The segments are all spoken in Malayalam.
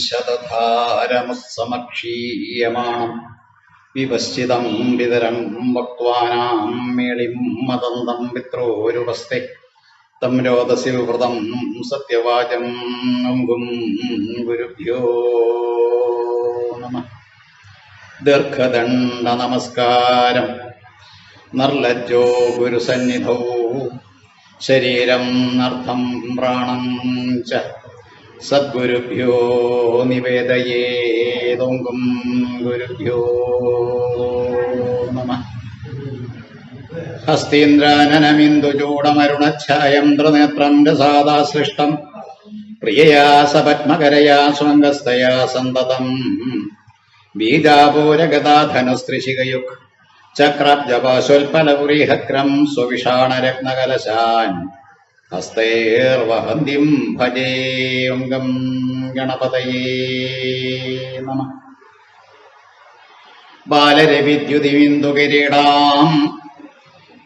ശതധാരമുസമക്ഷീയമാണം വിപശ്ചിതം വിതരം വക്വാനാം മേളിം മദന്തം പിത്രോരുപസ്തെ തം രോദസി വ്രതം സത്യവാചം അങ്കും ഗുരുഭ്യോ നമഃ. ദീർഘദണ്ഡ നമസ്കാരം. നിർലജ്ജോ ഗുരുസന്നിധൗ ശരീരം അർത്ഥം പ്രാണം ച സദ്ഗുരുഭ്യോ നിവേദയേതും ഗുരുഭ്യോ നമഃ. ഹസ്തീന്ദ്രാനനമിന്ദുചൂടമരുണച്ഛായം ത്രിനേത്രം രസാദാസൃഷ്ടം പ്രിയയാ സപത്മകരയാ സ്വംഗസ്തയാ സന്തതം ബീജാപൂരഗതാധനുസ്ത്രിശികയുക് ചക്രബ്ജപാശോൽപലപുരീഹക്രം സ്വവിഷാണരത്നകലശാൻ ഹസ്തൈർവഹന്തിം ഭജേംഗം ഗണപതയേ നമഃ. ബാലരവിദ്യുതിബിന്ദുകിരീടാം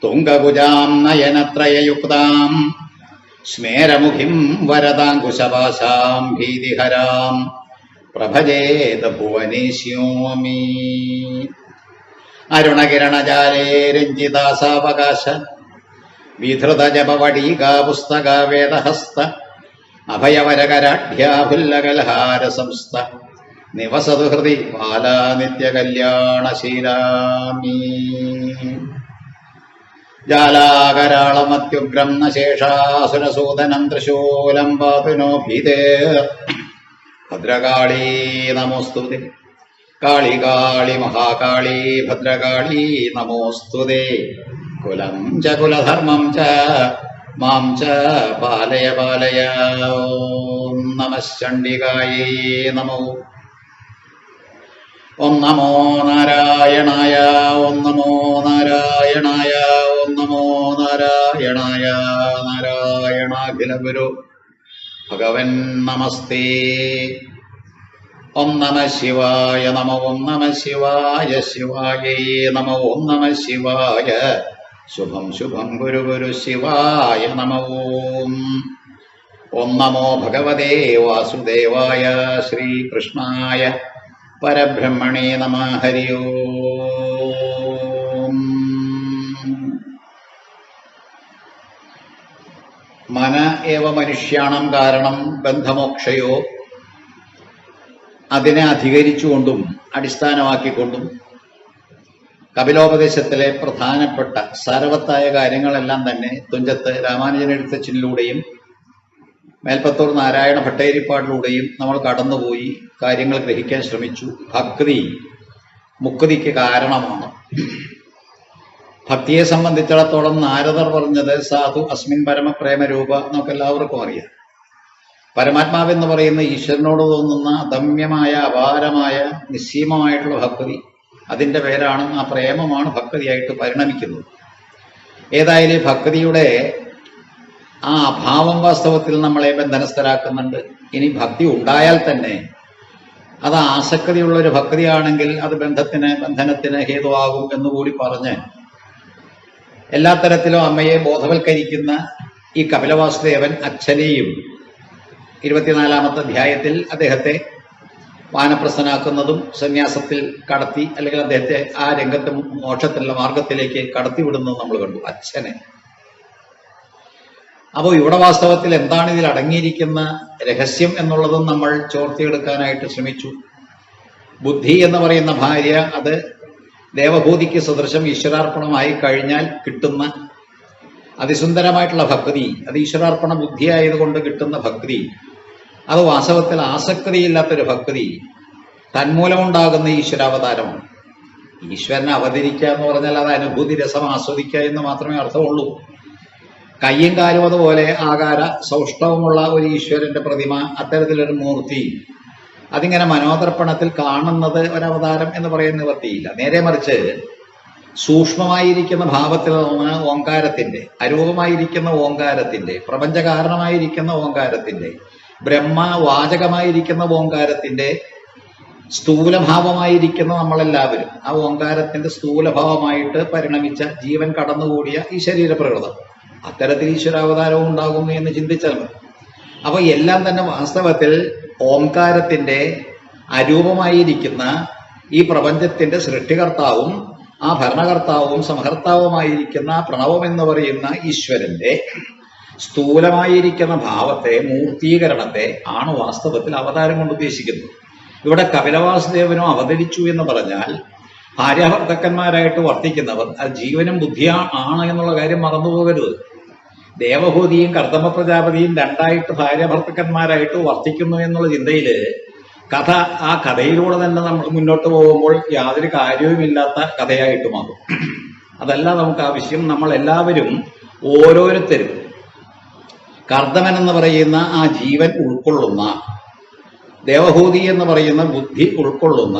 തുംഗകുജാം നയനത്രയയുക്താം സ്മേരമുഖിം വരദാങ്കുശപാശാം ഭീതിഹരാം പ്രഭജേത ഭുവനേശ്യോമി. അരുണകിരണജാലേ രഞ്ജിതാസാവകാശ വിധൃതജപവടീകാ പുസ്തക വേദഹസ്ത അഭയവരകരാഢ്യാഭുല്ലകൽഹാരസംസ്ഥ നിവസതു ഹൃദി ബാലാ നിത്യകല്യാണശീലാമി. ജാലാകരാളമത്യുഗ്രം നശേഷാസുരസൂദനം ത്രിശൂലം പാതുനോ ഭീതേർ ഭദ്രകാളീ നമോസ്തുതേ. കാളി കാളി മഹാകാളി ഭദ്രകാളി നമോസ്തുതേ. കുലം ച കുലധർമ്മം ച മാം ച പാലയ പാലയ. ഓം നമഃ ചണ്ഡികായേ നമോ. ഓം നമോ നാരായണായ. ഓം നമോ നാരായണായ. ഓം നമോ നാരായണായ. നാരായണാഖില ഗുരു ഭഗവൻ നമസ്തേ. ഓം നമഃ ശിവായ നമ. ഓം നമഃ ശിവായ ശിവായേ നമ. ഓം നമഃ ശിവായ. ശുഭം ശുഭം ഗുരു ഗുരു ശിവായ നമ. ഓം. ഓം നമോ ഭഗവതേ വാസുദേവായ. ശ്രീകൃഷ്ണായ പരബ്രഹ്മണേ നമഃ. ഹരി ഓം. മന ഏവ മനുഷ്യാണം കാരണം ബന്ധമോക്ഷയോ. അതിനെ അധികരിച്ചുകൊണ്ടും അടിസ്ഥാനമാക്കിക്കൊണ്ടും കപിലോപദേശത്തിലെ പ്രധാനപ്പെട്ട സാരവത്തായ കാര്യങ്ങളെല്ലാം തന്നെ തുഞ്ചത്ത് രാമാനുജനെഴുത്തച്ഛനിലൂടെയും മേൽപ്പത്തൂർ നാരായണ ഭട്ടേരിപ്പാടിലൂടെയും നമ്മൾ കടന്നുപോയി കാര്യങ്ങൾ ഗ്രഹിക്കാൻ ശ്രമിച്ചു. ഭക്തി മുക്തിക്ക് കാരണമാണ്. ഭക്തിയെ സംബന്ധിച്ചിടത്തോളം നാരദർ പറഞ്ഞത് സാധു അസ്മിൻ പരമപ്രേമരൂപ നമുക്ക് എല്ലാവർക്കും അറിയാം. പരമാത്മാവെന്ന് പറയുന്ന ഈശ്വരനോട് തോന്നുന്ന അദമ്യമായ അപാരമായ നിസ്സീമമായിട്ടുള്ള ഭക്തി, അതിൻ്റെ പേരാണ്, ആ പ്രേമമാണ് ഭക്തിയായിട്ട് പരിണമിക്കുന്നത്. ഏതായാലും ഭക്തിയുടെ ആ അഭാവം വാസ്തവത്തിൽ നമ്മളെ ബന്ധനസ്ഥരാക്കുന്നുണ്ട്. ഇനി ഭക്തി ഉണ്ടായാൽ തന്നെ അത് ആസക്തിയുള്ളൊരു ഭക്തിയാണെങ്കിൽ അത് ബന്ധനത്തിന് ഹേതുവാകും എന്നുകൂടി പറഞ്ഞ് എല്ലാ തരത്തിലും അമ്മയെ ബോധവൽക്കരിക്കുന്ന ഈ കപിലവാസുദേവൻ അച്ഛനെയും 24-ാമത്തെ അധ്യായത്തിൽ അദ്ദേഹത്തെ വാനപ്രസ്ഥനാക്കുന്നതും സന്യാസത്തിൽ കടത്തി, അല്ലെങ്കിൽ അദ്ദേഹത്തെ ആ രംഗത്ത് മോക്ഷത്തിലുള്ള മാർഗത്തിലേക്ക് കടത്തിവിടുന്നതും നമ്മൾ കണ്ടു, അച്ഛനെ. അപ്പോൾ ഇവിടെ വാസ്തവത്തിൽ എന്താണ് ഇതിൽ അടങ്ങിയിരിക്കുന്ന രഹസ്യം എന്നുള്ളതും നമ്മൾ ചോർത്തിയെടുക്കാനായിട്ട് ശ്രമിച്ചു. ബുദ്ധി എന്ന് പറയുന്ന ഭാര്യ അത് ദേവഭൂതിക്ക് സദൃശം ഈശ്വരാർപ്പണമായി കഴിഞ്ഞാൽ കിട്ടുന്ന അതിസുന്ദരമായിട്ടുള്ള ഭക്തി, അത് ഈശ്വരാർപ്പണ ബുദ്ധിയായതുകൊണ്ട് കിട്ടുന്ന ഭക്തി, അത് വാസ്തവത്തിൽ ആസക്തിയില്ലാത്തൊരു ഭക്തി, തന്മൂലമുണ്ടാകുന്ന ഈശ്വരാവതാരമാണ്. ഈശ്വരനെ അവതരിക്കുക എന്ന് പറഞ്ഞാൽ അത് അനുഭൂതി രസം ആസ്വദിക്കുക എന്ന് മാത്രമേ അർത്ഥമുള്ളൂ. കയ്യും കാലും അതുപോലെ ആകാര സൗഷ്ഠവമുള്ള ഒരു ഈശ്വരന്റെ പ്രതിമ, അത്തരത്തിലൊരു മൂർത്തി, അതിങ്ങനെ മനോദർപ്പണത്തിൽ കാണുന്നത് ഒരവതാരം എന്ന് പറയുന്ന നിവർത്തിയില്ല. നേരെ മറിച്ച് സൂക്ഷ്മമായിരിക്കുന്ന ഭാവത്തിൽ നിന്ന് ഓങ്കാരത്തിന്റെ, അരൂപമായിരിക്കുന്ന ഓങ്കാരത്തിന്റെ, പ്രപഞ്ചകാരണമായിരിക്കുന്ന ഓങ്കാരത്തിന്റെ, ബ്രഹ്മവാചകമായിരിക്കുന്ന ഓങ്കാരത്തിന്റെ സ്ഥൂലഭാവമായിരിക്കുന്ന നമ്മളെല്ലാവരും ആ ഓങ്കാരത്തിന്റെ സ്ഥൂലഭാവമായിട്ട് പരിണമിച്ച ജീവൻ കടന്നുകൂടിയ ഈ ശരീരപ്രകൃതം, അത്തരത്തിൽ ഈശ്വരാവതാരവും ഉണ്ടാകുന്നു എന്ന് ചിന്തിച്ചാൽ മതി. അപ്പൊ എല്ലാം തന്നെ വാസ്തവത്തിൽ ഓംകാരത്തിന്റെ അരൂപമായിരിക്കുന്ന ഈ പ്രപഞ്ചത്തിന്റെ സൃഷ്ടികർത്താവും ആ ഭരണകർത്താവും സംഹർത്താവുമായിരിക്കുന്ന പ്രണവം എന്ന് പറയുന്ന ഈശ്വരന്റെ സ്ഥൂലമായിരിക്കുന്ന ഭാവത്തെ, മൂർത്തീകരണത്തെ ആണ് വാസ്തവത്തിൽ അവതാരം കൊണ്ട് ഉദ്ദേശിക്കുന്നത്. ഇവിടെ കപിലവാസുദേവനോ അവതരിച്ചു എന്ന് പറഞ്ഞാൽ ഭാര്യാഭർത്തക്കന്മാരായിട്ട് വർത്തിക്കുന്നവർ അത് ജീവനും ബുദ്ധിയാണ് എന്നുള്ള കാര്യം മറന്നുപോകരുത്. ദേവഹൂതിയും കർദമ പ്രജാപതിയും രണ്ടായിട്ട് ഭാര്യാഭർത്തക്കന്മാരായിട്ട് വർത്തിക്കുന്നു എന്നുള്ള ചിന്തയില് കഥ, ആ കഥയിലൂടെ തന്നെ നമ്മൾ മുന്നോട്ട് പോകുമ്പോൾ യാതൊരു കാര്യവുമില്ലാത്ത കഥയായിട്ട് മാറും. അതല്ല നമുക്ക് ആവശ്യം. നമ്മൾ എല്ലാവരും ഓരോരുത്തരും കർദമൻ എന്ന് പറയുന്ന ആ ജീവൻ ഉൾക്കൊള്ളുന്ന, ദേവഹൂതി എന്ന് പറയുന്ന ബുദ്ധി ഉൾക്കൊള്ളുന്ന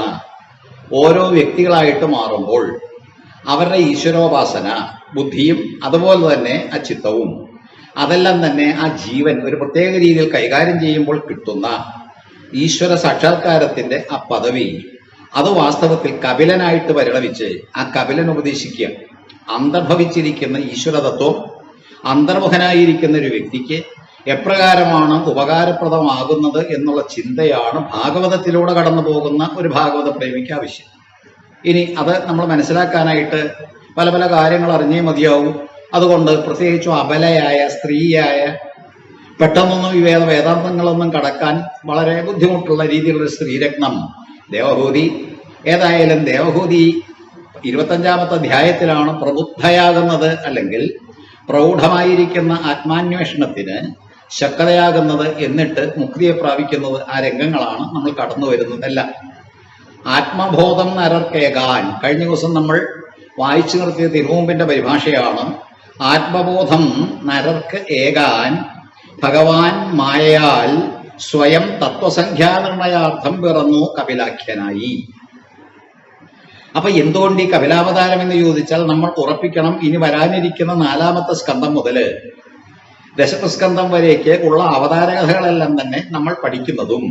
ഓരോ വ്യക്തികളായിട്ട് മാറുമ്പോൾ അവരുടെ ഈശ്വരോപാസന ബുദ്ധിയും അതുപോലെ തന്നെ ആ ചിത്തവും അതെല്ലാം തന്നെ ആ ജീവൻ ഒരു പ്രത്യേക രീതിയിൽ കൈകാര്യം ചെയ്യുമ്പോൾ കിട്ടുന്ന ഈശ്വര സാക്ഷാത്കാരത്തിന്റെ ആ പദവി, അത് വാസ്തവത്തിൽ കപിലനായിട്ട് പരിണമിച്ച് ആ കപിലൻ ഉപദേശിക്കുക. അന്തർഭവിച്ചിരിക്കുന്ന ഈശ്വരതത്വം അന്തർമുഖനായിരിക്കുന്ന ഒരു വ്യക്തിക്ക് എപ്രകാരമാണ് ഉപകാരപ്രദമാകുന്നത് എന്നുള്ള ചിന്തയാണ് ഭാഗവതത്തിലൂടെ കടന്നു പോകുന്ന ഒരു ഭാഗവത പ്രേമിക്ക് ആവശ്യം. ഇനി അത് നമ്മൾ മനസ്സിലാക്കാനായിട്ട് പല പല കാര്യങ്ങൾ അറിഞ്ഞേ മതിയാവും. അതുകൊണ്ട് പ്രത്യേകിച്ചും അബലയായ സ്ത്രീയായ പെട്ടെന്നൊന്നും ഈ വേദാന്തങ്ങളൊന്നും കടക്കാൻ വളരെ ബുദ്ധിമുട്ടുള്ള രീതിയിലുള്ള സ്ത്രീരത്നം ദേവഹൂതി. ഏതായാലും ദേവഹൂതി 25-ാമത്തെ അധ്യായത്തിലാണ് പ്രബുദ്ധയാകുന്നത്, അല്ലെങ്കിൽ പ്രൗഢമായിരിക്കുന്ന ആത്മാന്വേഷണത്തിന് ശക്തയാകുന്നത്, എന്നിട്ട് മുക്തിയെ പ്രാപിക്കുന്നത്. ആ രംഗങ്ങളാണ് നമ്മൾ കടന്നു വരുന്നതല്ല. ആത്മബോധം നരർക്കേകാൻ, കഴിഞ്ഞ ദിവസം നമ്മൾ വായിച്ചു നിർത്തിയ തിരുമുമ്പിന്റെ പരിഭാഷയാണ്. ആത്മബോധം നരർക്ക് ഏകാൻ ഭഗവാൻ മായയാൽ സ്വയം തത്വസംഖ്യാനിർണയാർത്ഥം പിറന്നു കപിലാഖ്യനായി. അപ്പൊ എന്തുകൊണ്ട് ഈ കപിലാവതാരം എന്ന് ചോദിച്ചാൽ നമ്മൾ ഉറപ്പിക്കണം, ഇനി വരാനിരിക്കുന്ന 4-ാമത്തെ സ്കന്ധം മുതല് ദശമസ്കന്ധം വരേക്ക് ഉള്ള അവതാര കഥകളെല്ലാം തന്നെ നമ്മൾ പഠിക്കുന്നതും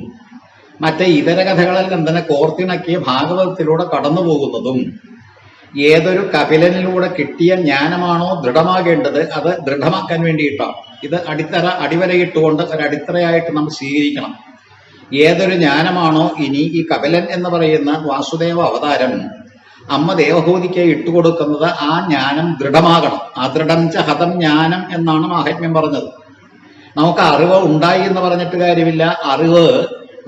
മറ്റേ ഇതര കഥകളെല്ലാം തന്നെ കോർത്തിണക്കിയ ഭാഗവതത്തിലൂടെ കടന്നു പോകുന്നതും ഏതൊരു കപിലനിലൂടെ കിട്ടിയ ജ്ഞാനമാണോ ദൃഢമാകേണ്ടത് അത് ദൃഢമാക്കാൻ വേണ്ടിയിട്ടാണ്. ഇത് അടിവരയിട്ടുകൊണ്ട് ഒരടിത്തറയായിട്ട് നമ്മൾ സ്വീകരിക്കണം. ഏതൊരു ജ്ഞാനമാണോ ഇനി ഈ കപിലൻ എന്ന് പറയുന്ന വാസുദേവ അവതാരം അമ്മ ദേവഹൂതിക്ക് ഇട്ടുകൊടുക്കുന്നത്, ആ ജ്ഞാനം ദൃഢമാകണം. അദൃഢം ച ഹതം ജ്ഞാനം എന്നാണ് മാഹാത്മ്യം പറഞ്ഞത്. നമുക്ക് അറിവ് ഉണ്ടായി എന്ന് പറഞ്ഞിട്ട് കാര്യമില്ല. അറിവ്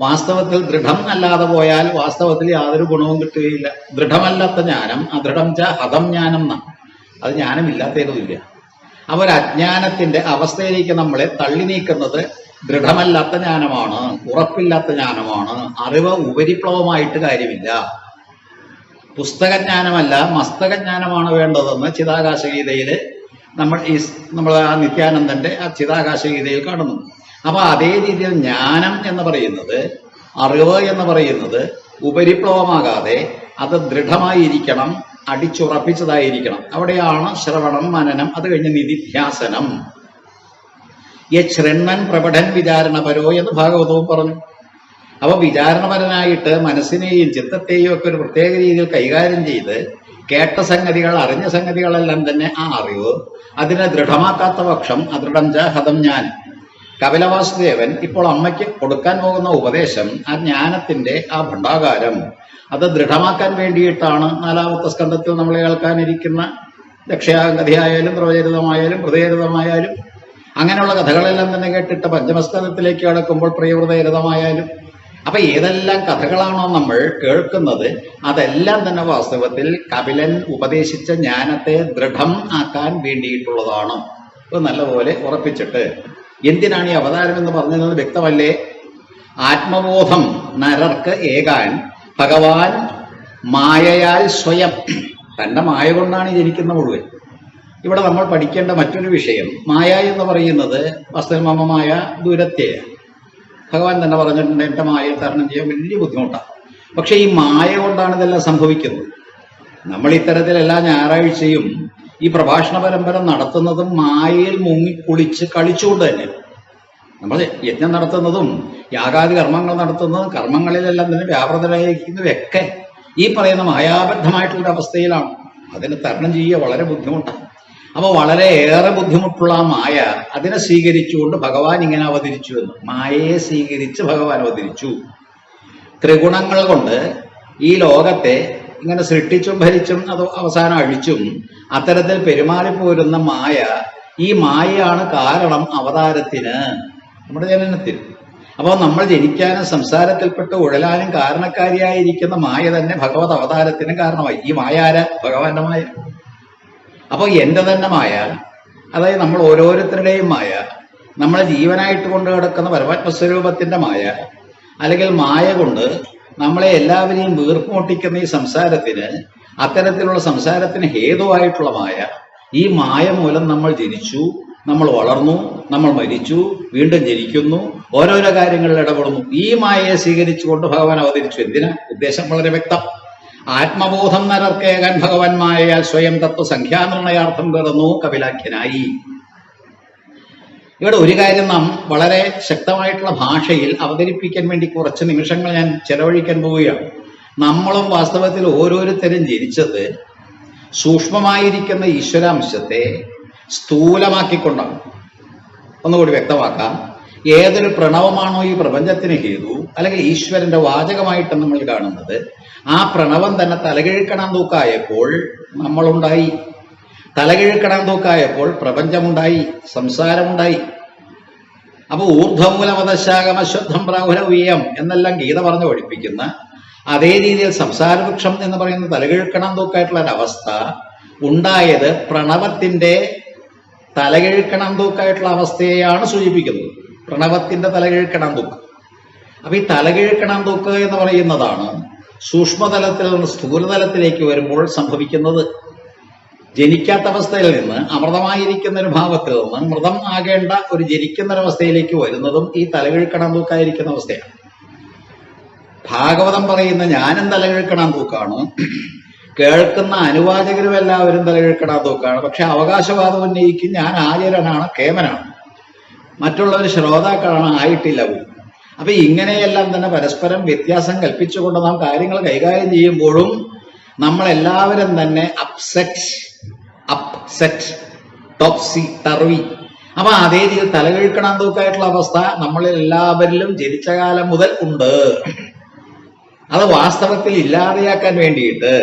വാസ്തവത്തിൽ ദൃഢം അല്ലാതെ പോയാൽ വാസ്തവത്തിൽ യാതൊരു ഗുണവും കിട്ടുകയില്ല. ദൃഢമല്ലാത്ത ജ്ഞാനം അദൃഢം ച ഹതം ജ്ഞാനം എന്നാണ്. അത് ജ്ഞാനമില്ലാത്തതുമില്ല. അപ്പൊ ഒരു അജ്ഞാനത്തിന്റെ അവസ്ഥയിലേക്ക് നമ്മളെ തള്ളി നീക്കുന്നത് ദൃഢമല്ലാത്ത ജ്ഞാനമാണ്, ഉറപ്പില്ലാത്ത ജ്ഞാനമാണ്. അറിവ് ഉപരിപ്ലവമായിട്ട് കാര്യമില്ല. പുസ്തകജ്ഞാനമല്ല മസ്തകജ്ഞാനമാണ് വേണ്ടതെന്ന് ചിതാകാശഗീതയില് നമ്മൾ ആ നിത്യാനന്ദന്റെ ആ ചിതാകാശഗീതയിൽ കാണുന്നു. അപ്പൊ അതേ രീതിയിൽ ജ്ഞാനം എന്ന് പറയുന്നത്, അറിവ് എന്ന് പറയുന്നത് ഉപരിപ്ലവമാകാതെ അത് ദൃഢമായിരിക്കണം, അടിച്ചുറപ്പിച്ചതായിരിക്കണം. അവിടെയാണ് ശ്രവണം, മനനം, അത് കഴിഞ്ഞ് നിധിധ്യാസനം. യശ്രണ്ണൻ പ്രപഠൻ വിചാരണപരോ എന്ന് ഭാഗവതവും പറഞ്ഞു. അപ്പൊ വിചാരണപരനായിട്ട് മനസ്സിനെയും ചിത്തത്തെയും ഒക്കെ ഒരു പ്രത്യേക രീതിയിൽ കൈകാര്യം ചെയ്ത് കേട്ട സംഗതികൾ, അറിഞ്ഞ സംഗതികളെല്ലാം തന്നെ ആ അറിവ് അതിനെ ദൃഢമാക്കാത്ത പക്ഷം അദൃഢം ച ഹതം ജ്ഞാനം. കപിലവാസുദേവൻ ഇപ്പോൾ അമ്മയ്ക്ക് കൊടുക്കാൻ പോകുന്ന ഉപദേശം, ആ ജ്ഞാനത്തിന്റെ ആ ഭണ്ഡാകാരം, അത് ദൃഢമാക്കാൻ വേണ്ടിയിട്ടാണ് 4-ാമത്തെ സ്കന്ധത്തിൽ നമ്മൾ കേൾക്കാനിരിക്കുന്ന ദക്ഷയാഗതിയായാലും ദ്രവചരിതമായാലും ഹൃദയരിതമായാലും അങ്ങനെയുള്ള കഥകളെല്ലാം തന്നെ കേട്ടിട്ട് പഞ്ചമസ്കന്ധത്തിലേക്ക് കടക്കുമ്പോൾ പ്രിയഹൃദയരിതമായാലും. അപ്പൊ ഏതെല്ലാം കഥകളാണോ നമ്മൾ കേൾക്കുന്നത് അതെല്ലാം തന്നെ വാസ്തവത്തിൽ കപിലൻ ഉപദേശിച്ച ജ്ഞാനത്തെ ദൃഢം ആക്കാൻ വേണ്ടിയിട്ടുള്ളതാണ്. ഇപ്പൊ നല്ലപോലെ ഉറപ്പിച്ചിട്ട് എന്തിനാണ് ഈ അവതാരം എന്ന് പറഞ്ഞത് വ്യക്തമല്ലേ? ആത്മബോധം നരർക്ക് ഏകാൻ ഭഗവാൻ മായയാൽ സ്വയം, തന്റെ മായ കൊണ്ടാണ് ജനിക്കുന്ന മുഴുവൻ. ഇവിടെ നമ്മൾ പഠിക്കേണ്ട മറ്റൊരു വിഷയം, മായ എന്ന് പറയുന്നത് വസ്തുമമായ ദൂരത്തെയ. ഭഗവാൻ തന്നെ പറഞ്ഞിട്ടുണ്ട്, എന്റെ മായയെ തരണം ചെയ്യാൻ വലിയ ബുദ്ധിമുട്ടാണ്. പക്ഷെ ഈ മായ കൊണ്ടാണ് ഇതെല്ലാം സംഭവിക്കുന്നത്. നമ്മൾ ഇത്തരത്തിൽ എല്ലാ ഞായറാഴ്ചയും ഈ പ്രഭാഷണ പരമ്പര നടത്തുന്നതും മായയിൽ മുങ്ങിക്കുളിച്ച് കളിച്ചുകൊണ്ട് തന്നെ. നമ്മൾ യജ്ഞം നടത്തുന്നതും യാഗാദി കർമ്മങ്ങൾ നടത്തുന്നതും കർമ്മങ്ങളിലെല്ലാം തന്നെ വ്യാപൃതരായിരിക്കുന്നതൊക്കെ ഈ പറയുന്ന മായാബദ്ധമായിട്ടുള്ള അവസ്ഥയിലാണ്. അതിന് തരണം ചെയ്യുക വളരെ ബുദ്ധിമുട്ടാണ്. അപ്പോൾ വളരെയേറെ ബുദ്ധിമുട്ടുള്ള ആ മായ അതിനെ സ്വീകരിച്ചുകൊണ്ട് ഭഗവാൻ ഇങ്ങനെ അവതരിച്ചു എന്ന്. മായയെ സ്വീകരിച്ച് ഭഗവാൻ അവതരിച്ചു. ത്രിഗുണങ്ങൾ കൊണ്ട് ഈ ലോകത്തെ ഇങ്ങനെ സൃഷ്ടിച്ചും ഭരിച്ചും അത് അവസാനം അഴിച്ചും അത്തരത്തിൽ പെരുമാറിപ്പോരുന്ന മായ, ഈ മായയാണ് കാരണം അവതാരത്തിന്, നമ്മുടെ ജനനത്തിന്. അപ്പോൾ നമ്മൾ ജനിക്കാനും സംസാരത്തിൽപ്പെട്ട് ഉഴലാനും കാരണക്കാരിയായിരിക്കുന്ന മായ തന്നെ ഭഗവത് അവതാരത്തിന് കാരണമായി. ഈ മായ ആരാ? ഭഗവാന്റെ മായ. അപ്പോൾ എൻ്റെ തന്നെ മായ, അതായത് നമ്മൾ ഓരോരുത്തരുടെയും മായ, നമ്മളെ ജീവനായിട്ട് കൊണ്ട് കിടക്കുന്ന പരമാത്മസ്വരൂപത്തിന്റെ മായ, അല്ലെങ്കിൽ മായ കൊണ്ട് നമ്മളെ എല്ലാവരെയും വീർപ്പുമുട്ടിക്കുന്ന ഈ സംസാരത്തിന്, അത്തരത്തിലുള്ള സംസാരത്തിന് ഹേതുവായിട്ടുള്ള മായ, ഈ മായ മൂലം നമ്മൾ ജനിച്ചു, നമ്മൾ വളർന്നു, നമ്മൾ മരിച്ചു, വീണ്ടും ജനിക്കുന്നു, ഓരോരോ കാര്യങ്ങളിൽ ഇടപെടുന്നു. ഈ മായയെ സ്വീകരിച്ചുകൊണ്ട് ഭഗവാൻ അവതരിച്ചു. എന്തിനാ? ഉദ്ദേശം വളരെ വ്യക്തം. ആത്മബോധം നരർക്കേകാൻ ഭഗവാൻ മായയാൽ സ്വയം തത്വസംഖ്യാനിർണയാർത്ഥം പിറന്നു കപിലാഖ്യനായി. ഇവിടെ ഒരു കാര്യം നാം വളരെ ശക്തമായിട്ടുള്ള ഭാഷയിൽ അവതരിപ്പിക്കാൻ വേണ്ടി കുറച്ച് നിമിഷങ്ങൾ ഞാൻ ചെലവഴിക്കാൻ പോവുകയാണ്. നമ്മളും വാസ്തവത്തിൽ ഓരോരുത്തരും ജനിച്ചത് സൂക്ഷ്മമായിരിക്കുന്ന ഈശ്വരാംശത്തെ സ്ഥൂലമാക്കിക്കൊണ്ടാണ്. ഒന്നുകൂടി വ്യക്തമാക്കാം. ഏതൊരു പ്രണവമാണോ ഈ പ്രപഞ്ചത്തിന് ഹേതു, അല്ലെങ്കിൽ ഈശ്വരന്റെ വാചകമായിട്ട് നമ്മൾ കാണുന്നത്, ആ പ്രണവം തന്നെ തലകിഴക്കണാൻ തൂക്കായപ്പോൾ നമ്മളുണ്ടായി. തലകിഴക്കണാൻ തൂക്കായപ്പോൾ പ്രപഞ്ചമുണ്ടായി, സംസാരമുണ്ടായി. അപ്പൊ ഊർധ്വമൂലമതശാകമശ്വദ്ധം പ്രാഹുരവീയം എന്നെല്ലാം ഗീത പറഞ്ഞു പഠിപ്പിക്കുന്ന അതേ രീതിയിൽ സംസാരവൃക്ഷം എന്ന് പറയുന്ന തലകിഴക്കണാൻ തൂക്കായിട്ടുള്ള ഒരവസ്ഥ ഉണ്ടായത് പ്രണവത്തിന്റെ തലകിഴക്കണാൻ തൂക്കായിട്ടുള്ള അവസ്ഥയെയാണ് സൂചിപ്പിക്കുന്നത്. പ്രണവത്തിന്റെ തലകിഴക്കണാൻ തൂക്ക്. അപ്പൊ ഈ തലകിഴക്കണാൻ തൂക്ക് എന്ന് പറയുന്നതാണ് സൂക്ഷ്മതലത്തിൽ നിന്ന് സ്ഥൂലതലത്തിലേക്ക് വരുമ്പോൾ സംഭവിക്കുന്നത്. ജനിക്കാത്ത അവസ്ഥയിൽ നിന്ന് അമൃതമായിരിക്കുന്ന ഒരു ഭാവത്തിൽ നിന്ന് മൃതം ആകേണ്ട ഒരു ജനിക്കുന്ന ഒരവസ്ഥയിലേക്ക് വരുന്നതും ഈ തലകിഴക്കണാൻ തൂക്കായിരിക്കുന്ന അവസ്ഥയാണ്. ഭാഗവതം പറയുന്ന ഞാനും തലകിഴക്കണാൻ തൂക്കാണ്, കേൾക്കുന്ന അനുവാചകരും എല്ലാവരും തലകിഴക്കണാൻ തൂക്കാണ്. പക്ഷെ അവകാശവാദം ഉന്നയിക്കും ഞാൻ ആചാര്യനാണ്, കേമനാണ്, മറ്റുള്ളവർ ശ്രോതാക്കളാണ്, ആയിട്ടില്ല. അപ്പൊ ഇങ്ങനെയെല്ലാം തന്നെ പരസ്പരം വ്യത്യാസം കൽപ്പിച്ചുകൊണ്ട് നാം കാര്യങ്ങൾ കൈകാര്യം ചെയ്യുമ്പോഴും നമ്മളെല്ലാവരും തന്നെ അപ്സെറ്റ് ടോപ്സി ടർവി. അപ്പൊ അതേ രീതിയിൽ തലകിഴക്കണാൻ തൂക്കായിട്ടുള്ള അവസ്ഥ നമ്മളിൽ എല്ലാവരിലും ജനിച്ച കാലം മുതൽ ഉണ്ട്. അത് വാസ്തവത്തിൽ ഇല്ലാതെയാക്കാൻ വേണ്ടിയിട്ട്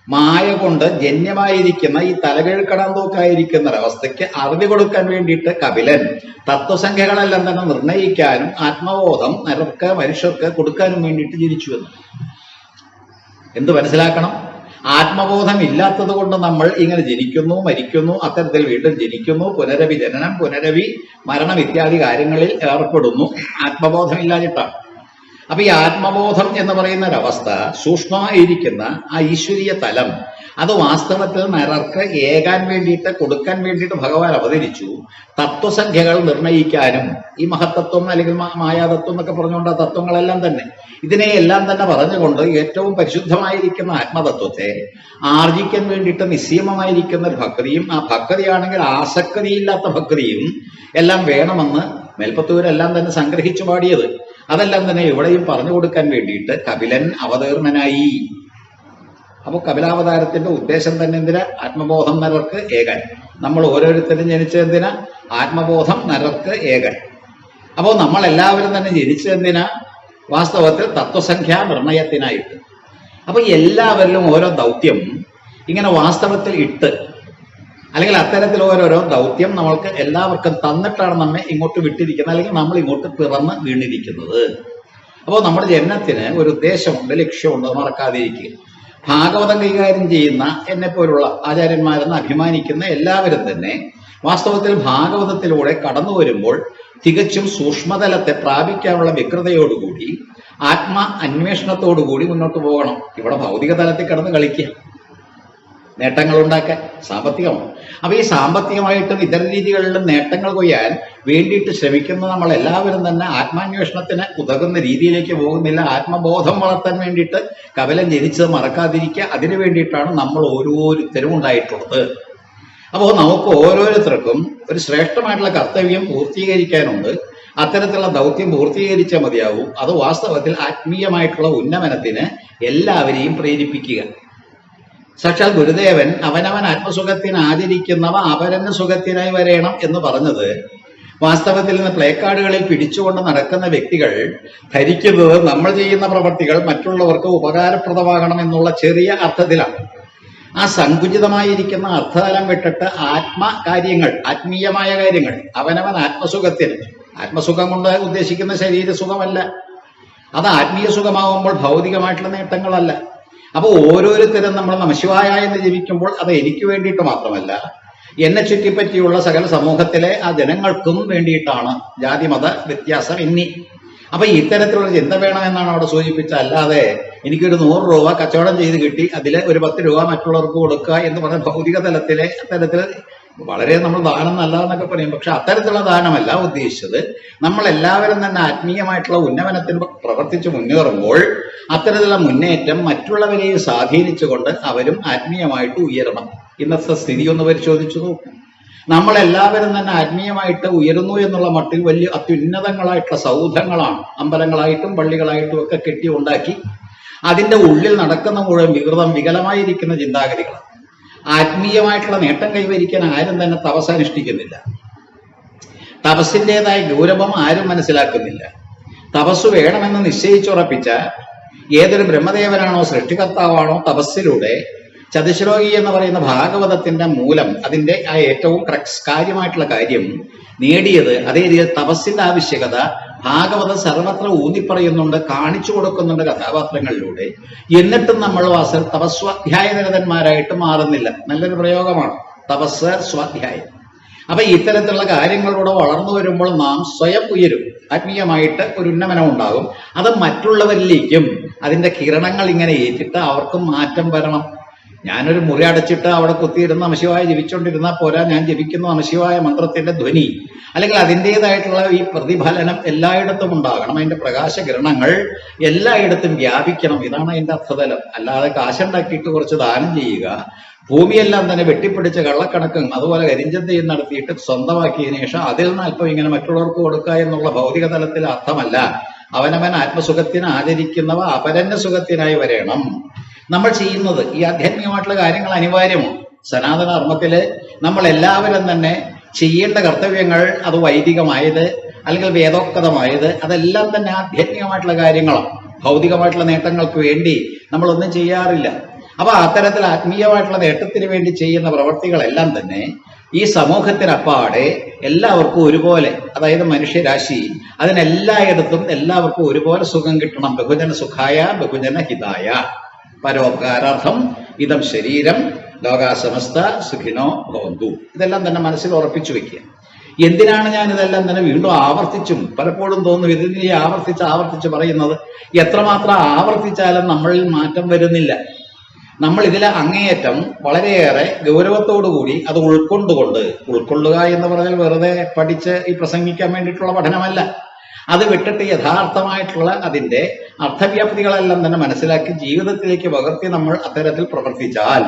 മായ കൊണ്ട് ജന്യമായിരിക്കുന്ന ഈ തലകിഴക്കണാൻ തൂക്കായിരിക്കുന്ന ഒരവസ്ഥയ്ക്ക് അറിവ് കൊടുക്കാൻ വേണ്ടിയിട്ട് കപിലൻ തത്വസംഖ്യകളെല്ലാം തന്നെ നിർണയിക്കാനും ആത്മബോധം നരർക്ക് മനുഷ്യർക്ക് കൊടുക്കാനും വേണ്ടിയിട്ട് ജനിച്ചു എന്ന്. എന്ത് മനസ്സിലാക്കണം? ആത്മബോധം ഇല്ലാത്തത് കൊണ്ട് നമ്മൾ ഇങ്ങനെ ജനിക്കുന്നു, മരിക്കുന്നു, അത്തരത്തിൽ വീണ്ടും ജനിക്കുന്നു, പുനരവി ജനനം, പുനരവി മരണം ഇത്യാദി കാര്യങ്ങളിൽ ഏർപ്പെടുന്നു ആത്മബോധമില്ലാഞ്ഞിട്ടാണ്. അപ്പൊ ഈ ആത്മബോധം എന്ന് പറയുന്ന ഒരവസ്ഥ, സൂക്ഷ്മമായിരിക്കുന്ന ആ ഈശ്വരീയ തലം, അത് വാസ്തവത്തിൽ നരർക്ക് ഏകാൻ വേണ്ടിയിട്ട് കൊടുക്കാൻ വേണ്ടിയിട്ട് ഭഗവാൻ അവതരിച്ചു. തത്വസംഖ്യകൾ നിർണയിക്കാനും, ഈ മഹത്തത്വം അല്ലെങ്കിൽ മായാതത്വം എന്നൊക്കെ പറഞ്ഞുകൊണ്ട് ആ തത്വങ്ങളെല്ലാം തന്നെ ഇതിനെയെല്ലാം തന്നെ പറഞ്ഞുകൊണ്ട് ഏറ്റവും പരിശുദ്ധമായിരിക്കുന്ന ആത്മതത്വത്തെ ആർജിക്കാൻ വേണ്ടിയിട്ട് നിസ്സീമമായിരിക്കുന്ന ഒരു ഭക്തിയും, ആ ഭക്തിയാണെങ്കിൽ ആസക്തിയില്ലാത്ത ഭക്തിയും എല്ലാം വേണമെന്ന് മേൽപ്പത്തൂരെല്ലാം തന്നെ സംഗ്രഹിച്ചു പാടിയത്. അതെല്ലാം തന്നെ ഇവിടെയും പറഞ്ഞു കൊടുക്കാൻ വേണ്ടിയിട്ട് കപിലൻ അവതീർണനായി. അപ്പോൾ കപിലാവതാരത്തിന്റെ ഉദ്ദേശം തന്നെ എന്തിനാ? ആത്മബോധം നരർക്ക് ഏകാൻ. നമ്മൾ ഓരോരുത്തരും ജനിച്ചതെന്തിനാ? ആത്മബോധം നരർക്ക് ഏകാൻ. അപ്പോൾ നമ്മളെല്ലാവരും തന്നെ ജനിച്ചതെന്തിനാ? വാസ്തവത്തിൽ തത്വസംഖ്യാ നിർണയത്തിനായിട്ട്. അപ്പൊ എല്ലാവരിലും ഓരോ ദൗത്യം ഇങ്ങനെ വാസ്തവത്തിൽ ഇട്ട്, അല്ലെങ്കിൽ അത്തരത്തിൽ ഓരോരോ ദൗത്യം നമ്മൾക്ക് എല്ലാവർക്കും തന്നിട്ടാണ് നമ്മെ ഇങ്ങോട്ട് വിട്ടിരിക്കുന്നത്, അല്ലെങ്കിൽ നമ്മൾ ഇങ്ങോട്ട് പിറന്ന് വീണിരിക്കുന്നത്. അപ്പോൾ നമ്മുടെ ജനനത്തിന് ഒരു ഉദ്ദേശമുണ്ട്, ലക്ഷ്യമുണ്ട്, മറക്കാതിരിക്കുക. ഭാഗവതം കൈകാര്യം ചെയ്യുന്ന എന്നെ പോലുള്ള ആചാര്യന്മാരെന്ന് അഭിമാനിക്കുന്ന എല്ലാവരും തന്നെ വാസ്തവത്തിൽ ഭാഗവതത്തിലൂടെ കടന്നു വരുമ്പോൾ തികച്ചും സൂക്ഷ്മതലത്തെ പ്രാപിക്കാനുള്ള വ്യഗ്രതയോടുകൂടി ആത്മ അന്വേഷണത്തോടുകൂടി മുന്നോട്ട് പോകണം. ഇവിടെ ഭൗതിക തലത്തിൽ കിടന്ന് കളിക്കുക. നേട്ടങ്ങൾ ഉണ്ടാക്കാൻ സാമ്പത്തികമാണ്. അപ്പൊ ഈ സാമ്പത്തികമായിട്ടും ഇതര രീതികളിലും നേട്ടങ്ങൾ കൊയ്യാൻ വേണ്ടിയിട്ട് ശ്രമിക്കുന്ന നമ്മൾ എല്ലാവരും തന്നെ ആത്മാന്വേഷണത്തിന് ഉതകുന്ന രീതിയിലേക്ക് പോകുന്നില്ല. ആത്മബോധം വളർത്താൻ വേണ്ടിയിട്ട് കപിലൻ ജനിച്ചത് മറക്കാതിരിക്കുക, അതിനു വേണ്ടിയിട്ടാണ് നമ്മൾ ഓരോരുത്തരും ഉണ്ടായിട്ടുള്ളത്. അപ്പോൾ നമുക്ക് ഓരോരുത്തർക്കും ഒരു ശ്രേഷ്ഠമായിട്ടുള്ള കർത്തവ്യം പൂർത്തീകരിക്കാനുണ്ട്. അത്തരത്തിലുള്ള ദൗത്യം പൂർത്തീകരിച്ചാൽ മതിയാവും. അത് വാസ്തവത്തിൽ ആത്മീയമായിട്ടുള്ള ഉന്നമനത്തിന് എല്ലാവരെയും പ്രേരിപ്പിക്കുക. സാക്ഷാൽ ഗുരുദേവൻ അവനവൻ ആത്മസുഖത്തിന് ആചരിക്കുന്നവ അപരന് സുഖത്തിനായി വരേണം എന്ന് പറഞ്ഞത് വാസ്തവത്തിൽ നിന്ന് പ്ലേക്കാർഡുകളിൽ പിടിച്ചുകൊണ്ട് നടക്കുന്ന വ്യക്തികൾ ധരിക്കുന്നത് നമ്മൾ ചെയ്യുന്ന പ്രവർത്തികൾ മറ്റുള്ളവർക്ക് ഉപകാരപ്രദമാകണം എന്നുള്ള ചെറിയ അർത്ഥത്തിലാണ്. ആ സങ്കുചിതമായിരിക്കുന്ന അർത്ഥതലം വിട്ടിട്ട് ആത്മകാര്യങ്ങൾ, ആത്മീയമായ കാര്യങ്ങൾ, അവനവൻ ആത്മസുഖത്തിന്, ആത്മസുഖം കൊണ്ട് ഉദ്ദേശിക്കുന്ന ശരീരസുഖമല്ല, അത് ആത്മീയ സുഖമാകുമ്പോൾ ഭൗതികമായിട്ടുള്ള നേട്ടങ്ങളല്ല. അപ്പോൾ ഓരോരുത്തരും നമ്മൾ നമഃശിവായ എന്ന് ജപിക്കുമ്പോൾ അത് എനിക്ക് വേണ്ടിയിട്ട് മാത്രമല്ല, എന്നെ ചുറ്റിപ്പറ്റിയുള്ള സകല സമൂഹത്തിലെ ആ ജനങ്ങൾക്കും വേണ്ടിയിട്ടാണ്. ജാതി മത വ്യത്യാസം എന്നീ. അപ്പൊ ഇത്തരത്തിലുള്ള ചിന്ത വേണമെന്നാണ് അവിടെ സൂചിപ്പിച്ചത്. അല്ലാതെ എനിക്കൊരു 100 രൂപ കച്ചവടം ചെയ്ത് കിട്ടി അതിൽ ഒരു 10 രൂപ മറ്റുള്ളവർക്ക് കൊടുക്കുക എന്ന് പറഞ്ഞ ഭൗതിക തലത്തിലെ അത്തരത്തിൽ വളരെ നമ്മൾ ദാനം നല്ലതെന്നൊക്കെ പറയും. പക്ഷെ അത്തരത്തിലുള്ള ദാനമല്ല ഉദ്ദേശിച്ചത്. നമ്മൾ എല്ലാവരും തന്നെ ആത്മീയമായിട്ടുള്ള ഉന്നമനത്തിന് പ്രവർത്തിച്ച് മുന്നേറുമ്പോൾ അത്തരത്തിലുള്ള മുന്നേറ്റം മറ്റുള്ളവരെയും സ്വാധീനിച്ചുകൊണ്ട് അവരും ആത്മീയമായിട്ട് ഉയരണം. ഇന്നത്തെ സ്ഥിതി ഒന്ന് പരിശോധിച്ചു നോക്കും. നമ്മളെല്ലാവരും തന്നെ ആത്മീയമായിട്ട് ഉയരുന്നു എന്നുള്ള മട്ടിൽ വലിയ അത്യുന്നതങ്ങളായിട്ടുള്ള സൗധങ്ങളാണ് അമ്പലങ്ങളായിട്ടും പള്ളികളായിട്ടും ഒക്കെ കെട്ടി ഉണ്ടാക്കി അതിൻ്റെ ഉള്ളിൽ നടക്കുന്ന മുഴുവൻ വികലമായിരിക്കുന്ന ചിന്താഗതികളാണ്. ആത്മീയമായിട്ടുള്ള നേട്ടം കൈവരിക്കാൻ ആരും തന്നെ തപസ് അനുഷ്ഠിക്കുന്നില്ല. തപസ്സിൻ്റെതായ ഗൗരവം ആരും മനസ്സിലാക്കുന്നില്ല. തപസ് വേണമെന്ന് നിശ്ചയിച്ചുറപ്പിച്ച ഏതൊരു ബ്രഹ്മദേവനാണോ സൃഷ്ടികർത്താവാണോ തപസ്സിലൂടെ ചതുശ്ലോകി എന്ന് പറയുന്ന ഭാഗവതത്തിന്റെ മൂലം, അതിന്റെ ആ ഏറ്റവും കാര്യമായിട്ടുള്ള കാര്യം നേടിയത്, അതേ രീതിയിൽ തപസ്സിന്റെ ആവശ്യകത ഭാഗവതം സർവത്ര ഊന്നിപ്പറയുന്നുണ്ട്, കാണിച്ചു കൊടുക്കുന്നുണ്ട് കഥാപാത്രങ്ങളിലൂടെ. എന്നിട്ടും നമ്മൾ തപസ്വാധ്യായനിരതന്മാരായിട്ട് മാറുന്നില്ല. നല്ലൊരു പ്രയോഗമാണ് തപസ് സ്വാധ്യായം. അപ്പൊ ഇത്തരത്തിലുള്ള കാര്യങ്ങളിലൂടെ വളർന്നു വരുമ്പോൾ നാം സ്വയം ഉയരും, ആത്മീയമായിട്ട് ഒരു ഉന്നമനം ഉണ്ടാകും. അത് മറ്റുള്ളവരിലേക്കും അതിന്റെ കിരണങ്ങൾ ഇങ്ങനെ ഏറ്റിട്ട് അവർക്കും മാറ്റം വരണം. ഞാനൊരു മുറി അടച്ചിട്ട് അവിടെ കുത്തിയിരുന്ന നമഃശിവായ ജപിച്ചുകൊണ്ടിരുന്നാൽ പോരാ, ഞാൻ ജപിക്കുന്ന നമഃശിവായ മന്ത്രത്തിന്റെ ധ്വനി അല്ലെങ്കിൽ അതിൻ്റെതായിട്ടുള്ള ഈ പ്രതിഫലനം എല്ലായിടത്തും ഉണ്ടാകണം. അതിന്റെ പ്രകാശകിരണങ്ങൾ എല്ലായിടത്തും വ്യാപിക്കണം. ഇതാണ് അതിന്റെ അർത്ഥതലം. അല്ലാതെ കാശുണ്ടാക്കിയിട്ട് കുറച്ച് ദാനം ചെയ്യുക, ഭൂമിയെല്ലാം തന്നെ വെട്ടിപ്പിടിച്ച കള്ളക്കണക്കും അതുപോലെ കരിഞ്ചന്തയും നടത്തിയിട്ട് സ്വന്തമാക്കിയതിനു ശേഷം അതിൽ നിന്ന് അല്പം ഇങ്ങനെ മറ്റുള്ളവർക്ക് കൊടുക്കുക എന്നുള്ള ഭൗതിക തലത്തിൽ അർത്ഥമല്ല. അവനവൻ ആത്മസുഖത്തിന് ആചരിക്കുന്നവ അപരന്റെ സുഖത്തിനായി വരേണം. നമ്മൾ ചെയ്യുന്നത് ഈ ആധ്യാത്മികമായിട്ടുള്ള കാര്യങ്ങൾ അനിവാര്യമാണ്. സനാതന ധർമ്മത്തില് നമ്മൾ എല്ലാവരും തന്നെ ചെയ്യേണ്ട കർത്തവ്യങ്ങൾ, അത് വൈദികമായത് അല്ലെങ്കിൽ വേദോക്തമായത്, അതെല്ലാം തന്നെ ആധ്യാത്മികമായിട്ടുള്ള കാര്യങ്ങളാണ്. ഭൗതികമായിട്ടുള്ള നേട്ടങ്ങൾക്ക് വേണ്ടി നമ്മളൊന്നും ചെയ്യാറില്ല. അപ്പൊ അത്തരത്തിൽ ആത്മീയമായിട്ടുള്ള നേട്ടത്തിന് വേണ്ടി ചെയ്യുന്ന പ്രവർത്തികളെല്ലാം തന്നെ ഈ സമൂഹത്തിനപ്പാടെ എല്ലാവർക്കും ഒരുപോലെ, അതായത് മനുഷ്യരാശി അതിനെല്ലായിടത്തും എല്ലാവർക്കും ഒരുപോലെ സുഖം കിട്ടണം. ബഹുജന സുഖായ ബഹുജന ഹിതായ, പരോപകാരാർത്ഥം ഇതം ശരീരം ലോകാസമസ്ത സുഖിനോ ഭവന്തു. ഇതെല്ലാം തന്നെ മനസ്സിൽ ഉറപ്പിച്ചു വെക്കുക. എന്തിനാണ് ഞാൻ ഇതെല്ലാം തന്നെ വീണ്ടും ആവർത്തിച്ചും പലപ്പോഴും തോന്നും ഇതിനെ ആവർത്തിച്ച് പറയുന്നത്? എത്രമാത്രം ആവർത്തിച്ചാലും നമ്മളിൽ മാറ്റം വരുന്നില്ല. നമ്മൾ ഇതിലെ അങ്ങേയറ്റം വളരെയേറെ ഗൗരവത്തോടുകൂടി അത് ഉൾക്കൊള്ളുക എന്ന് പറഞ്ഞാൽ വെറുതെ പഠിച്ച് ഈ പ്രസംഗിക്കാൻ വേണ്ടിയിട്ടുള്ള പഠനമല്ല. അത് വിട്ടിട്ട് യഥാർത്ഥമായിട്ടുള്ള അതിൻ്റെ അർത്ഥവ്യാപ്തികളെല്ലാം തന്നെ മനസ്സിലാക്കി ജീവിതത്തിലേക്ക് പകർത്തി നമ്മൾ അത്തരത്തിൽ പ്രവർത്തിച്ചാൽ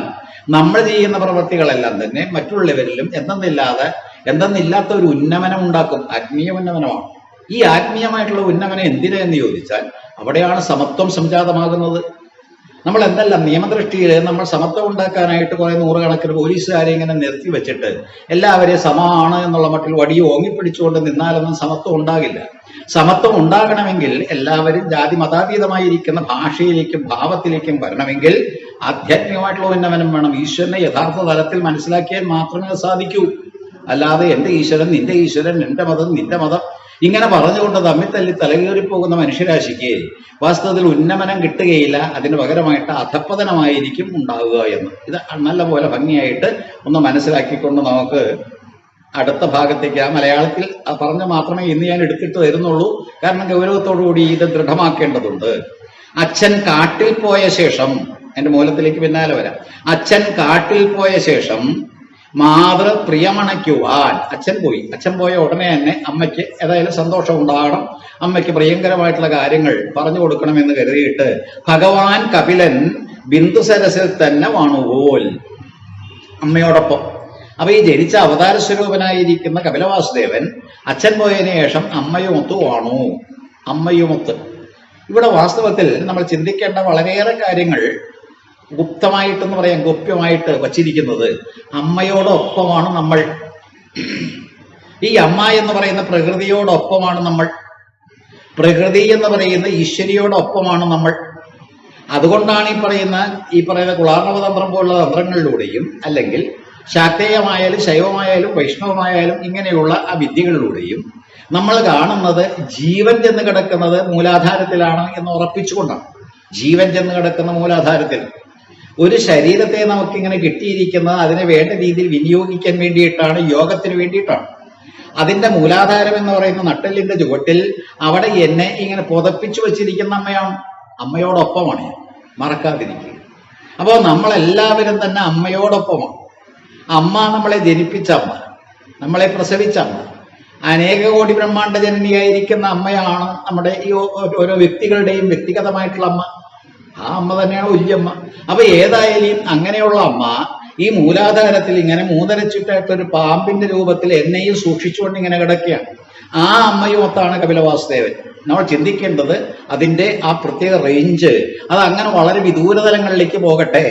നമ്മൾ ചെയ്യുന്ന പ്രവൃത്തികളെല്ലാം തന്നെ മറ്റുള്ളവരിലും എന്തെന്നില്ലാത്ത ഒരു ഉന്നമനം ഉണ്ടാക്കും. ആത്മീയ ഉന്നമനമാണ്. ഈ ആത്മീയമായിട്ടുള്ള ഉന്നമനം എന്തിനെന്ന് ചോദിച്ചാൽ അവിടെയാണ് സമത്വം സംജാതമാകുന്നത്. നമ്മൾ എന്തെല്ലാം നിയമദൃഷ്ടിയിൽ നമ്മൾ സമത്വം ഉണ്ടാക്കാനായിട്ട് കുറെ നൂറുകണക്കിന് പോലീസുകാരെ ഇങ്ങനെ നിർത്തി വെച്ചിട്ട് എല്ലാവരെയും സമമാണ് എന്നുള്ള മട്ടിൽ വടി ഓങ്ങിപ്പിടിച്ചുകൊണ്ട് നിന്നാലൊന്നും സമത്വം ഉണ്ടാകില്ല. സമത്വം ഉണ്ടാകണമെങ്കിൽ എല്ലാവരും ജാതി മതാതീതമായിരിക്കുന്ന ഭാഷയിലേക്കും ഭാവത്തിലേക്കും വരണമെങ്കിൽ ആധ്യാത്മികമായിട്ടുള്ള ഉന്നമനം വേണം. ഈശ്വരനെ യഥാർത്ഥ തലത്തിൽ മനസ്സിലാക്കിയാൽ മാത്രമേ അത് സാധിക്കൂ. അല്ലാതെ എൻ്റെ ഈശ്വരൻ, നിന്റെ ഈശ്വരൻ, എൻ്റെ മതം, നിന്റെ മതം ഇങ്ങനെ പറഞ്ഞുകൊണ്ട് തമ്മിൽ തല്ലി തലകേറിപ്പോകുന്ന മനുഷ്യരാശിക്ക് വാസ്തവത്തിൽ ഉന്നമനം കിട്ടുകയില്ല. അതിന് പകരമായിട്ട് അധപ്പതനമായിരിക്കും ഉണ്ടാവുക എന്ന് ഇത് നല്ലപോലെ ഭംഗിയായിട്ട് ഒന്ന് മനസ്സിലാക്കിക്കൊണ്ട് നമുക്ക് അടുത്ത ഭാഗത്തേക്ക്, ആ മലയാളത്തിൽ പറഞ്ഞ് മാത്രമേ ഇന്ന് ഞാൻ എടുത്തിട്ട് തരുന്നുള്ളൂ. കാരണം ഗൗരവത്തോടുകൂടി ഇത് ദൃഢമാക്കേണ്ടതുണ്ട്. അച്ഛൻ കാട്ടിൽ പോയ ശേഷം എന്റെ മൂലത്തിലേക്ക് പിന്നാലെ വരാം. അച്ഛൻ കാട്ടിൽ പോയ ശേഷം മാതൃ പ്രിയമണയ്ക്കുവാൻ അച്ഛൻ പോയി. അച്ഛൻ പോയ ഉടനെ തന്നെ അമ്മയ്ക്ക് ഏതായാലും സന്തോഷം ഉണ്ടാകണം, അമ്മയ്ക്ക് പ്രിയങ്കരമായിട്ടുള്ള കാര്യങ്ങൾ പറഞ്ഞു കൊടുക്കണമെന്ന് കരുതിയിട്ട് ഭഗവാൻ കപിലൻ ബിന്ദുസരസിൽ തന്നെ വാണുപോൽ അമ്മയോടൊപ്പം. അപ്പൊ ഈ ജനിച്ച അവതാര സ്വരൂപനായിരിക്കുന്ന കപിലവാസുദേവൻ അച്ഛൻ പോയതിനു ശേഷം അമ്മയുമൊത്ത് വാണു. അമ്മയുമൊത്ത് ഇവിടെ വാസ്തവത്തിൽ നമ്മൾ ചിന്തിക്കേണ്ട വളരെയേറെ കാര്യങ്ങൾ ഗുപ്തമായിട്ടെന്ന് പറയാം, ഗോപ്യമായിട്ട് വച്ചിരിക്കുന്നത് അമ്മയോടൊപ്പമാണ് നമ്മൾ. ഈ അമ്മ എന്ന് പറയുന്ന പ്രകൃതിയോടൊപ്പമാണ് നമ്മൾ. പ്രകൃതി എന്ന് പറയുന്ന ഈശ്വരിയോടൊപ്പമാണ് നമ്മൾ. അതുകൊണ്ടാണ് ഈ പറയുന്ന കുളാർണവ തന്ത്രം പോലുള്ള തന്ത്രങ്ങളിലൂടെയും അല്ലെങ്കിൽ ശാക്തേയമായാലും ശൈവമായാലും വൈഷ്ണവമായാലും ഇങ്ങനെയുള്ള ആ വിദ്യകളിലൂടെയും നമ്മൾ കാണുന്നത് ജീവൻ ചെന്ന് കിടക്കുന്നത് മൂലാധാരത്തിലാണ് എന്ന് ഉറപ്പിച്ചുകൊണ്ടാണ്. ജീവൻ ചെന്ന് കിടക്കുന്ന മൂലാധാരത്തിൽ. ഒരു ശരീരത്തെ നമുക്കിങ്ങനെ കിട്ടിയിരിക്കുന്നത് അതിനെ വേണ്ട രീതിയിൽ വിനിയോഗിക്കാൻ വേണ്ടിയിട്ടാണ്, യോഗത്തിന് വേണ്ടിയിട്ടാണ്. അതിന്റെ മൂലാധാരം എന്ന് പറയുന്ന നട്ടെല്ലിന്റെ ചുവട്ടിൽ അവിടെ എന്നെ ഇങ്ങനെ പുതപ്പിച്ചു വച്ചിരിക്കുന്ന അമ്മയാണ്. അമ്മയോടൊപ്പമാണ് ഞാൻ, മറക്കാതിരിക്കുക. അപ്പോൾ നമ്മളെല്ലാവരും തന്നെ അമ്മയോടൊപ്പമാണ്. അമ്മ നമ്മളെ ജനിപ്പിച്ച അമ്മ, നമ്മളെ പ്രസവിച്ച അമ്മ, അനേക കോടി ബ്രഹ്മാണ്ഡ ജനനിയായിരിക്കുന്ന അമ്മയാണ് നമ്മുടെ ഈ ഓരോ വ്യക്തികളുടെയും വ്യക്തിഗതമായിട്ടുള്ള അമ്മ. ആ അമ്മ തന്നെയാണ് വല്യമ്മ. അപ്പൊ ഏതായാലും അങ്ങനെയുള്ള അമ്മ ഈ മൂലാധാരത്തിൽ ഇങ്ങനെ മൂന്നരച്ചിട്ടായിട്ടൊരു പാമ്പിന്റെ രൂപത്തിൽ എന്നെയും സൂക്ഷിച്ചുകൊണ്ട് ഇങ്ങനെ കിടക്കുകയാണ്. ആ അമ്മയുമൊത്താണ് കപിലവാസുദേവൻ. നമ്മൾ ചിന്തിക്കേണ്ടത് അതിന്റെ ആ പ്രത്യേക റേഞ്ച്, അത് അങ്ങനെ വളരെ വിദൂരതലങ്ങളിലേക്ക് പോകട്ടെ.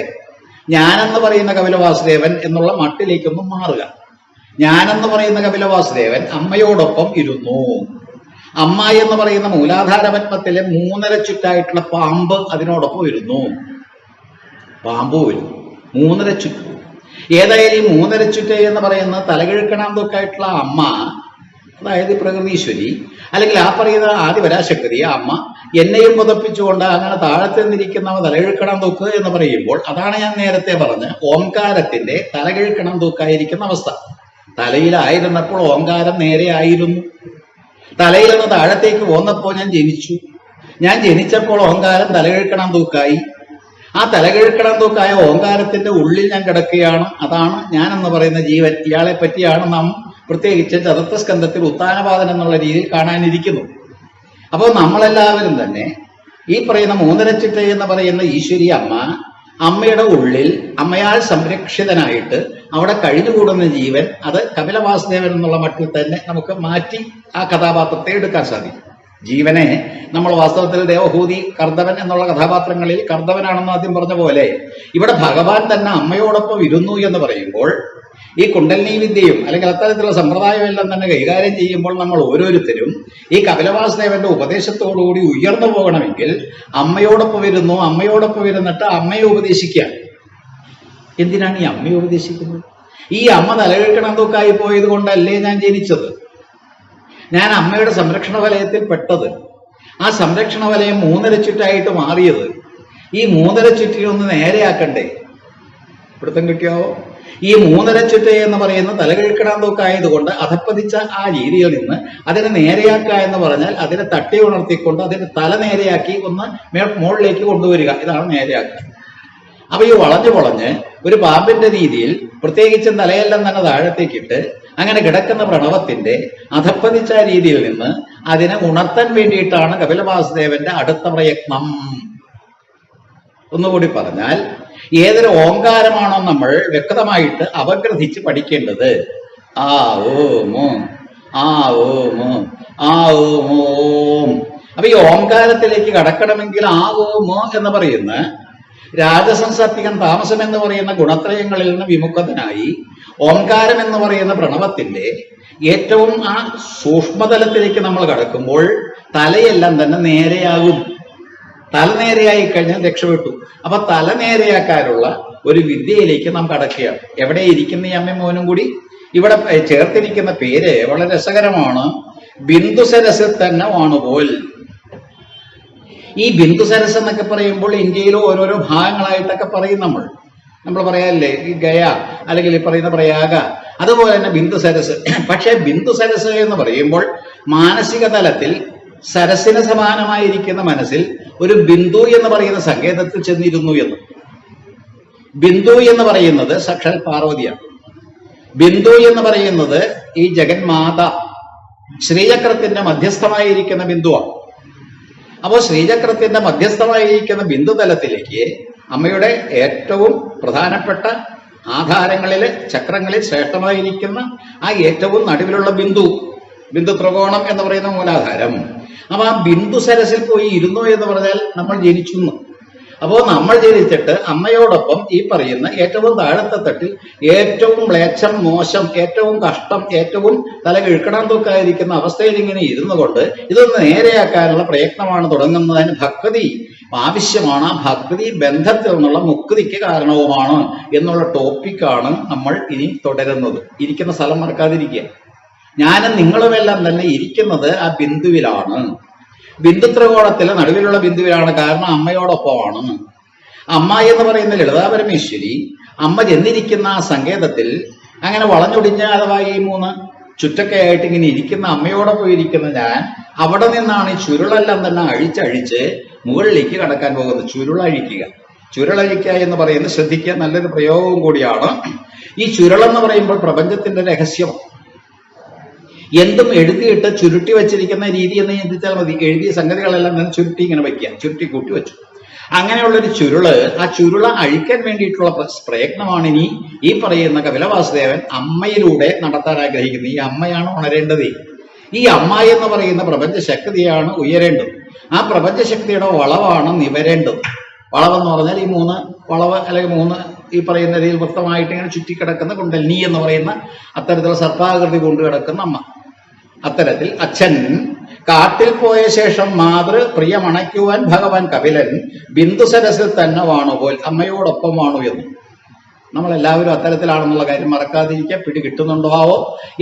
ഞാനെന്ന് പറയുന്ന കപിലവാസുദേവൻ എന്നുള്ള മട്ടിലേക്കൊന്നും മാറുക. ഞാനെന്ന് പറയുന്ന കപിലവാസുദേവൻ അമ്മയോടൊപ്പം ഇരുന്നു. അമ്മ എന്ന് പറയുന്ന മൂലാധാരപത്മത്തിലെ മൂന്നര ചുറ്റായിട്ടുള്ള പാമ്പ് അതിനോടൊപ്പം ഇരുന്നു. പാമ്പ് വരും മൂന്നര ചുറ്റ്. ഏതായാലും ഈ മൂന്നര ചുറ്റ് എന്ന് പറയുന്ന തലകിഴക്കണാന്തൊക്കെയായിട്ടുള്ള അമ്മ, അതായത് പ്രകൃതീശ്വരി അല്ലെങ്കിൽ ആ പറയുന്ന ആദിപരാശക്തി, ആ അമ്മ എന്നെയും പുതപ്പിച്ചുകൊണ്ട് അങ്ങനെ താഴത്ത് നിന്നിരിക്കുന്ന തലകിഴക്കണം തൂക്ക് എന്ന് പറയുമ്പോൾ അതാണ് ഞാൻ നേരത്തെ പറഞ്ഞ ഓംകാരത്തിന്റെ തലകിഴക്കണം തൂക്കായിരിക്കുന്ന അവസ്ഥ. തലയിലായിരുന്നപ്പോൾ ഓംകാരം നേരെ ആയിരുന്നു. തലയിൽ നിന്ന് താഴത്തേക്ക് പോന്നപ്പോൾ ഞാൻ ജനിച്ചു. ഞാൻ ജനിച്ചപ്പോൾ ഓങ്കാരം തലകിഴക്കണം തൂക്കായി. ആ തലകിഴക്കണം തൂക്കായ ഓങ്കാരത്തിന്റെ ഉള്ളിൽ ഞാൻ കിടക്കുകയാണ്. അതാണ് ഞാൻ എന്ന് പറയുന്ന ജീവൻ. ഇയാളെ പറ്റിയാണ് നാം പ്രത്യേകിച്ച് ചതുർത്ഥ സ്കന്ധത്തിൽ ഉത്താനപാദൻ എന്നുള്ള രീതിയിൽ കാണാനിരിക്കുന്നു. അപ്പോൾ നമ്മളെല്ലാവരും തന്നെ ഈ പറയുന്ന മൂന്നരച്ചിട്ട എന്ന് പറയുന്ന ഈശ്വരി അമ്മ, അമ്മയുടെ ഉള്ളിൽ അമ്മയാൽ സംരക്ഷിതനായിട്ട് അവിടെ കഴിഞ്ഞുകൂടുന്ന ജീവൻ, അത് കപിലവാസുദേവൻ എന്നുള്ള മട്ടിൽ തന്നെ നമുക്ക് മാറ്റി ആ കഥാപാത്രത്തെ എടുക്കാൻ സാധിക്കും. ജീവനെ നമ്മൾ വാസ്തവത്തിൽ ദേവഹൂതി, കർദവൻ എന്നുള്ള കഥാപാത്രങ്ങളിൽ കർദവനാണെന്ന് ആദ്യം പറഞ്ഞ പോലെ ഇവിടെ ഭഗവാൻ തന്നെ അമ്മയോടൊപ്പം ഇരുന്നു എന്ന് പറയുമ്പോൾ ഈ കുണ്ടലിനി വിദ്യയും അല്ലെങ്കിൽ അത്തരത്തിലുള്ള സമ്പ്രദായമെല്ലാം തന്നെ കൈകാര്യം ചെയ്യുമ്പോൾ നമ്മൾ ഓരോരുത്തരും ഈ കപിലവാസുദേവന്റെ ഉപദേശത്തോടുകൂടി ഉയർന്നു പോകണമെങ്കിൽ അമ്മയോടൊപ്പം വരുന്നു. അമ്മയോടൊപ്പം ഇരുന്നിട്ട് അമ്മയെ ഉപദേശിക്കുക. എന്തിനാണ് ഈ അമ്മയെ ഉപദേശിക്കുന്നത്? ഈ അമ്മ തലകെഴുക്കണന്തൊക്കായി പോയത് കൊണ്ടല്ലേ ഞാൻ ജനിച്ചത്. ഞാൻ അമ്മയുടെ സംരക്ഷണ വലയത്തിൽ പെട്ടത്. ആ സംരക്ഷണ വലയം മൂന്നര ചുറ്റായിട്ട് മാറിയത് ഈ മൂന്നര ചുറ്റിനൊന്ന് നേരെയാക്കണ്ടേ? പിടുത്തം കിട്ടിയാവോ? ഈ മൂന്നര ചുറ്റ എന്ന് പറയുന്ന തലകെഴുക്കണന്തൊക്കായതുകൊണ്ട് അധപ്പതിച്ച ആ രീതിയിൽ നിന്ന് അതിനെ നേരെയാക്കുക എന്ന് പറഞ്ഞാൽ അതിനെ തട്ടി ഉണർത്തിക്കൊണ്ട് അതിന്റെ തല നേരെയാക്കി ഒന്ന് മുകളിലേക്ക് കൊണ്ടുവരിക. ഇതാണ് നേരെയാക്കുക. അപ്പൊ ഈ വളഞ്ഞ് ഒരു പാമ്പിന്റെ രീതിയിൽ പ്രത്യേകിച്ചും തലയെല്ലാം തന്നെ താഴത്തേക്കിട്ട് അങ്ങനെ കിടക്കുന്ന പ്രണവത്തിന്റെ അധപ്പതിച്ച രീതിയിൽ നിന്ന് അതിനെ ഉണർത്താൻ വേണ്ടിയിട്ടാണ് കപിലവാസുദേവന്റെ അടുത്ത പ്രയത്നം. ഒന്നുകൂടി പറഞ്ഞാൽ, ഏതൊരു ഓങ്കാരമാണോ നമ്മൾ വ്യക്തമായിട്ട് അപഗ്രഥിച്ച് പഠിക്കേണ്ടത്? ആ ഓം ആ ഓം ആ ഓം ഓം. അപ്പൊ ഈ ഓംകാരത്തിലേക്ക് കടക്കണമെങ്കിൽ ആ ഓം എന്ന് പറയുന്ന രാജസംസാത്വികം താമസം എന്ന് പറയുന്ന ഗുണത്രയങ്ങളിൽ നിന്ന് വിമുക്തനായി ഓംകാരം എന്ന് പറയുന്ന പ്രണവത്തിന്റെ ഏറ്റവും ആ സൂക്ഷ്മതലത്തിലേക്ക് നമ്മൾ കടക്കുമ്പോൾ തലയെല്ലാം തന്നെ നേരെയാകും. തല നേരെയായി കഴിഞ്ഞാൽ രക്ഷപ്പെട്ടു. അപ്പൊ തല നേരെയാക്കാനുള്ള ഒരു വിദ്യയിലേക്ക് നാം കടക്കുകയാണ്. എവിടെ ഇരിക്കുന്ന ഈ അമ്മയും മോനും കൂടി ഇവിടെ ചേർത്തിരിക്കുന്ന പേര് വളരെ രസകരമാണ്. ബിന്ദുസരസിൽ തന്നെ വാണുപോൽ. ഈ ബിന്ദുസരസ് എന്നൊക്കെ പറയുമ്പോൾ ഇന്ത്യയിലെ ഓരോരോ ഭാഗങ്ങളായിട്ടൊക്കെ പറയും നമ്മൾ പറയാറില്ലേ, ഈ ഗയ അല്ലെങ്കിൽ ഈ പറയുന്ന പ്രയാഗ, അതുപോലെ തന്നെ ബിന്ദുസരസ്. പക്ഷെ ബിന്ദുസരസ് എന്ന് പറയുമ്പോൾ മാനസിക തലത്തിൽ സരസിന് സമാനമായിരിക്കുന്ന മനസ്സിൽ ഒരു ബിന്ദു എന്ന് പറയുന്ന സങ്കേതത്തിൽ ചെന്നിരുന്നു എന്ന്. ബിന്ദു എന്ന് പറയുന്നത് സാക്ഷാൽ പാർവതിയാണ്. ബിന്ദു എന്ന് പറയുന്നത് ഈ ജഗന്മാത ശ്രീചക്രത്തിന്റെ മധ്യസ്ഥമായിരിക്കുന്ന ബിന്ദുവാണ്. അപ്പോൾ ശ്രീചക്രത്തിന്റെ മധ്യസ്ഥമായിരിക്കുന്ന ബിന്ദു തലത്തിലേക്ക് അമ്മയുടെ ഏറ്റവും പ്രധാനപ്പെട്ട ആധാരങ്ങളില് ചക്രങ്ങളിൽ ശ്രേഷ്ഠമായിരിക്കുന്ന ആ ഏറ്റവും നടുവിലുള്ള ബിന്ദു ത്രികോണം എന്ന് പറയുന്ന മൂലാധാരം. അപ്പൊ ആ ബിന്ദു സരസിൽ പോയി ഇരുന്നു എന്ന് പറഞ്ഞാൽ നമ്മൾ ജനിച്ചു. അപ്പോൾ നമ്മൾ ജനിച്ചിട്ട് അമ്മയോടൊപ്പം ഈ പറയുന്ന ഏറ്റവും താഴത്തെ തട്ടിൽ ഏറ്റവും മ്ലേച്ഛം, മോശം, ഏറ്റവും കഷ്ടം, ഏറ്റവും തല കിഴക്കണം തൂക്കായിരിക്കുന്ന അവസ്ഥയിൽ ഇങ്ങനെ ഇരുന്നു കൊണ്ട് ഇതൊന്ന് നേരെയാക്കാനുള്ള പ്രയത്നമാണ് തുടങ്ങുന്നതിന് ഭക്തി ആവശ്യമാണ്. ആ ഭക്തി ബന്ധത്തിൽ നിന്നുള്ള മുക്തിക്ക് കാരണവുമാണ് എന്നുള്ള ടോപ്പിക്കാണ് നമ്മൾ ഇനി തുടരുന്നത്. ഇരിക്കുന്ന സ്ഥലം മറക്കാതിരിക്കുക. ഞാനും നിങ്ങളുമെല്ലാം തന്നെ ഇരിക്കുന്നത് ആ ബിന്ദുവിലാണ്. ബിന്ദു ത്രികോണത്തിലെ നടുവിലുള്ള ബിന്ദുവിലാണ്. കാരണം അമ്മയോടൊപ്പമാണ്. അമ്മ എന്ന് പറയുന്ന ലളിതാ പരമേശ്വരി അമ്മ ചെന്നിരിക്കുന്ന ആ സങ്കേതത്തിൽ അങ്ങനെ വളഞ്ഞൊടിഞ്ഞ അഥവാ ഈ 3 ചുറ്റൊക്കെയായിട്ട് ഇങ്ങനെ ഇരിക്കുന്ന അമ്മയോടൊപ്പം ഇരിക്കുന്ന ഞാൻ അവിടെ നിന്നാണ് ഈ ചുരുളെല്ലാം തന്നെ അഴിച്ചഴിച്ച് മുകളിലേക്ക് കടക്കാൻ പോകുന്നത്. ചുരുളഴിക്കുക എന്ന് പറയുന്നത് ശ്രദ്ധിക്കുക, നല്ലൊരു പ്രയോഗവും കൂടിയാണ്. ഈ ചുരുളെന്ന് പറയുമ്പോൾ പ്രപഞ്ചത്തിന്റെ രഹസ്യം. എന്തും എഴുതിയിട്ട് ചുരുട്ടി വെച്ചിരിക്കുന്ന രീതി എന്ന് ചിന്തിച്ചാൽ മതി. എഴുതിയ സംഗതികളെല്ലാം ഞാൻ ചുരുട്ടി ഇങ്ങനെ വയ്ക്കുക, ചുരുട്ടി കൂട്ടി വെച്ചു. അങ്ങനെയുള്ളൊരു ആ ചുരുള അഴിക്കാൻ വേണ്ടിയിട്ടുള്ള പ്രയത്നമാണ് ഇനി ഈ പറയുന്ന കപിലവാസുദേവൻ അമ്മയിലൂടെ നടത്താൻ ആഗ്രഹിക്കുന്നത്. ഈ അമ്മയാണ് ഉണരേണ്ടത്. ഈ അമ്മ എന്ന് പറയുന്ന പ്രപഞ്ചശക്തിയാണ് ഉയരേണ്ടത്. ആ പ്രപഞ്ചശക്തിയുടെ വളവാണ് നിവരേണ്ടത്. വളവെന്ന് പറഞ്ഞാൽ ഈ 3 വളവ് അല്ലെങ്കിൽ 3 ഈ പറയുന്ന രീതിയിൽ വൃത്തമായിട്ട് ഇങ്ങനെ ചുറ്റിക്കിടക്കുന്ന കുണ്ടലിനി എന്ന് പറയുന്ന അത്തരത്തിലുള്ള സർപ്പാകൃതി കൊണ്ടുകിടക്കുന്ന അമ്മ. അത്തരത്തിൽ അച്ഛൻ കാട്ടിൽ പോയ ശേഷം പ്രിയമണയ്ക്കുവാൻ ഭഗവാൻ കപിലൻ ബിന്ദുസരസിൽ തന്നെ വാണുപോൽ അമ്മയോടൊപ്പം വാണു എന്ന്. നമ്മളെല്ലാവരും അത്തരത്തിലാണെന്നുള്ള കാര്യം മറക്കാതിരിക്കുക. പിടി കിട്ടുന്നുണ്ടാവോ?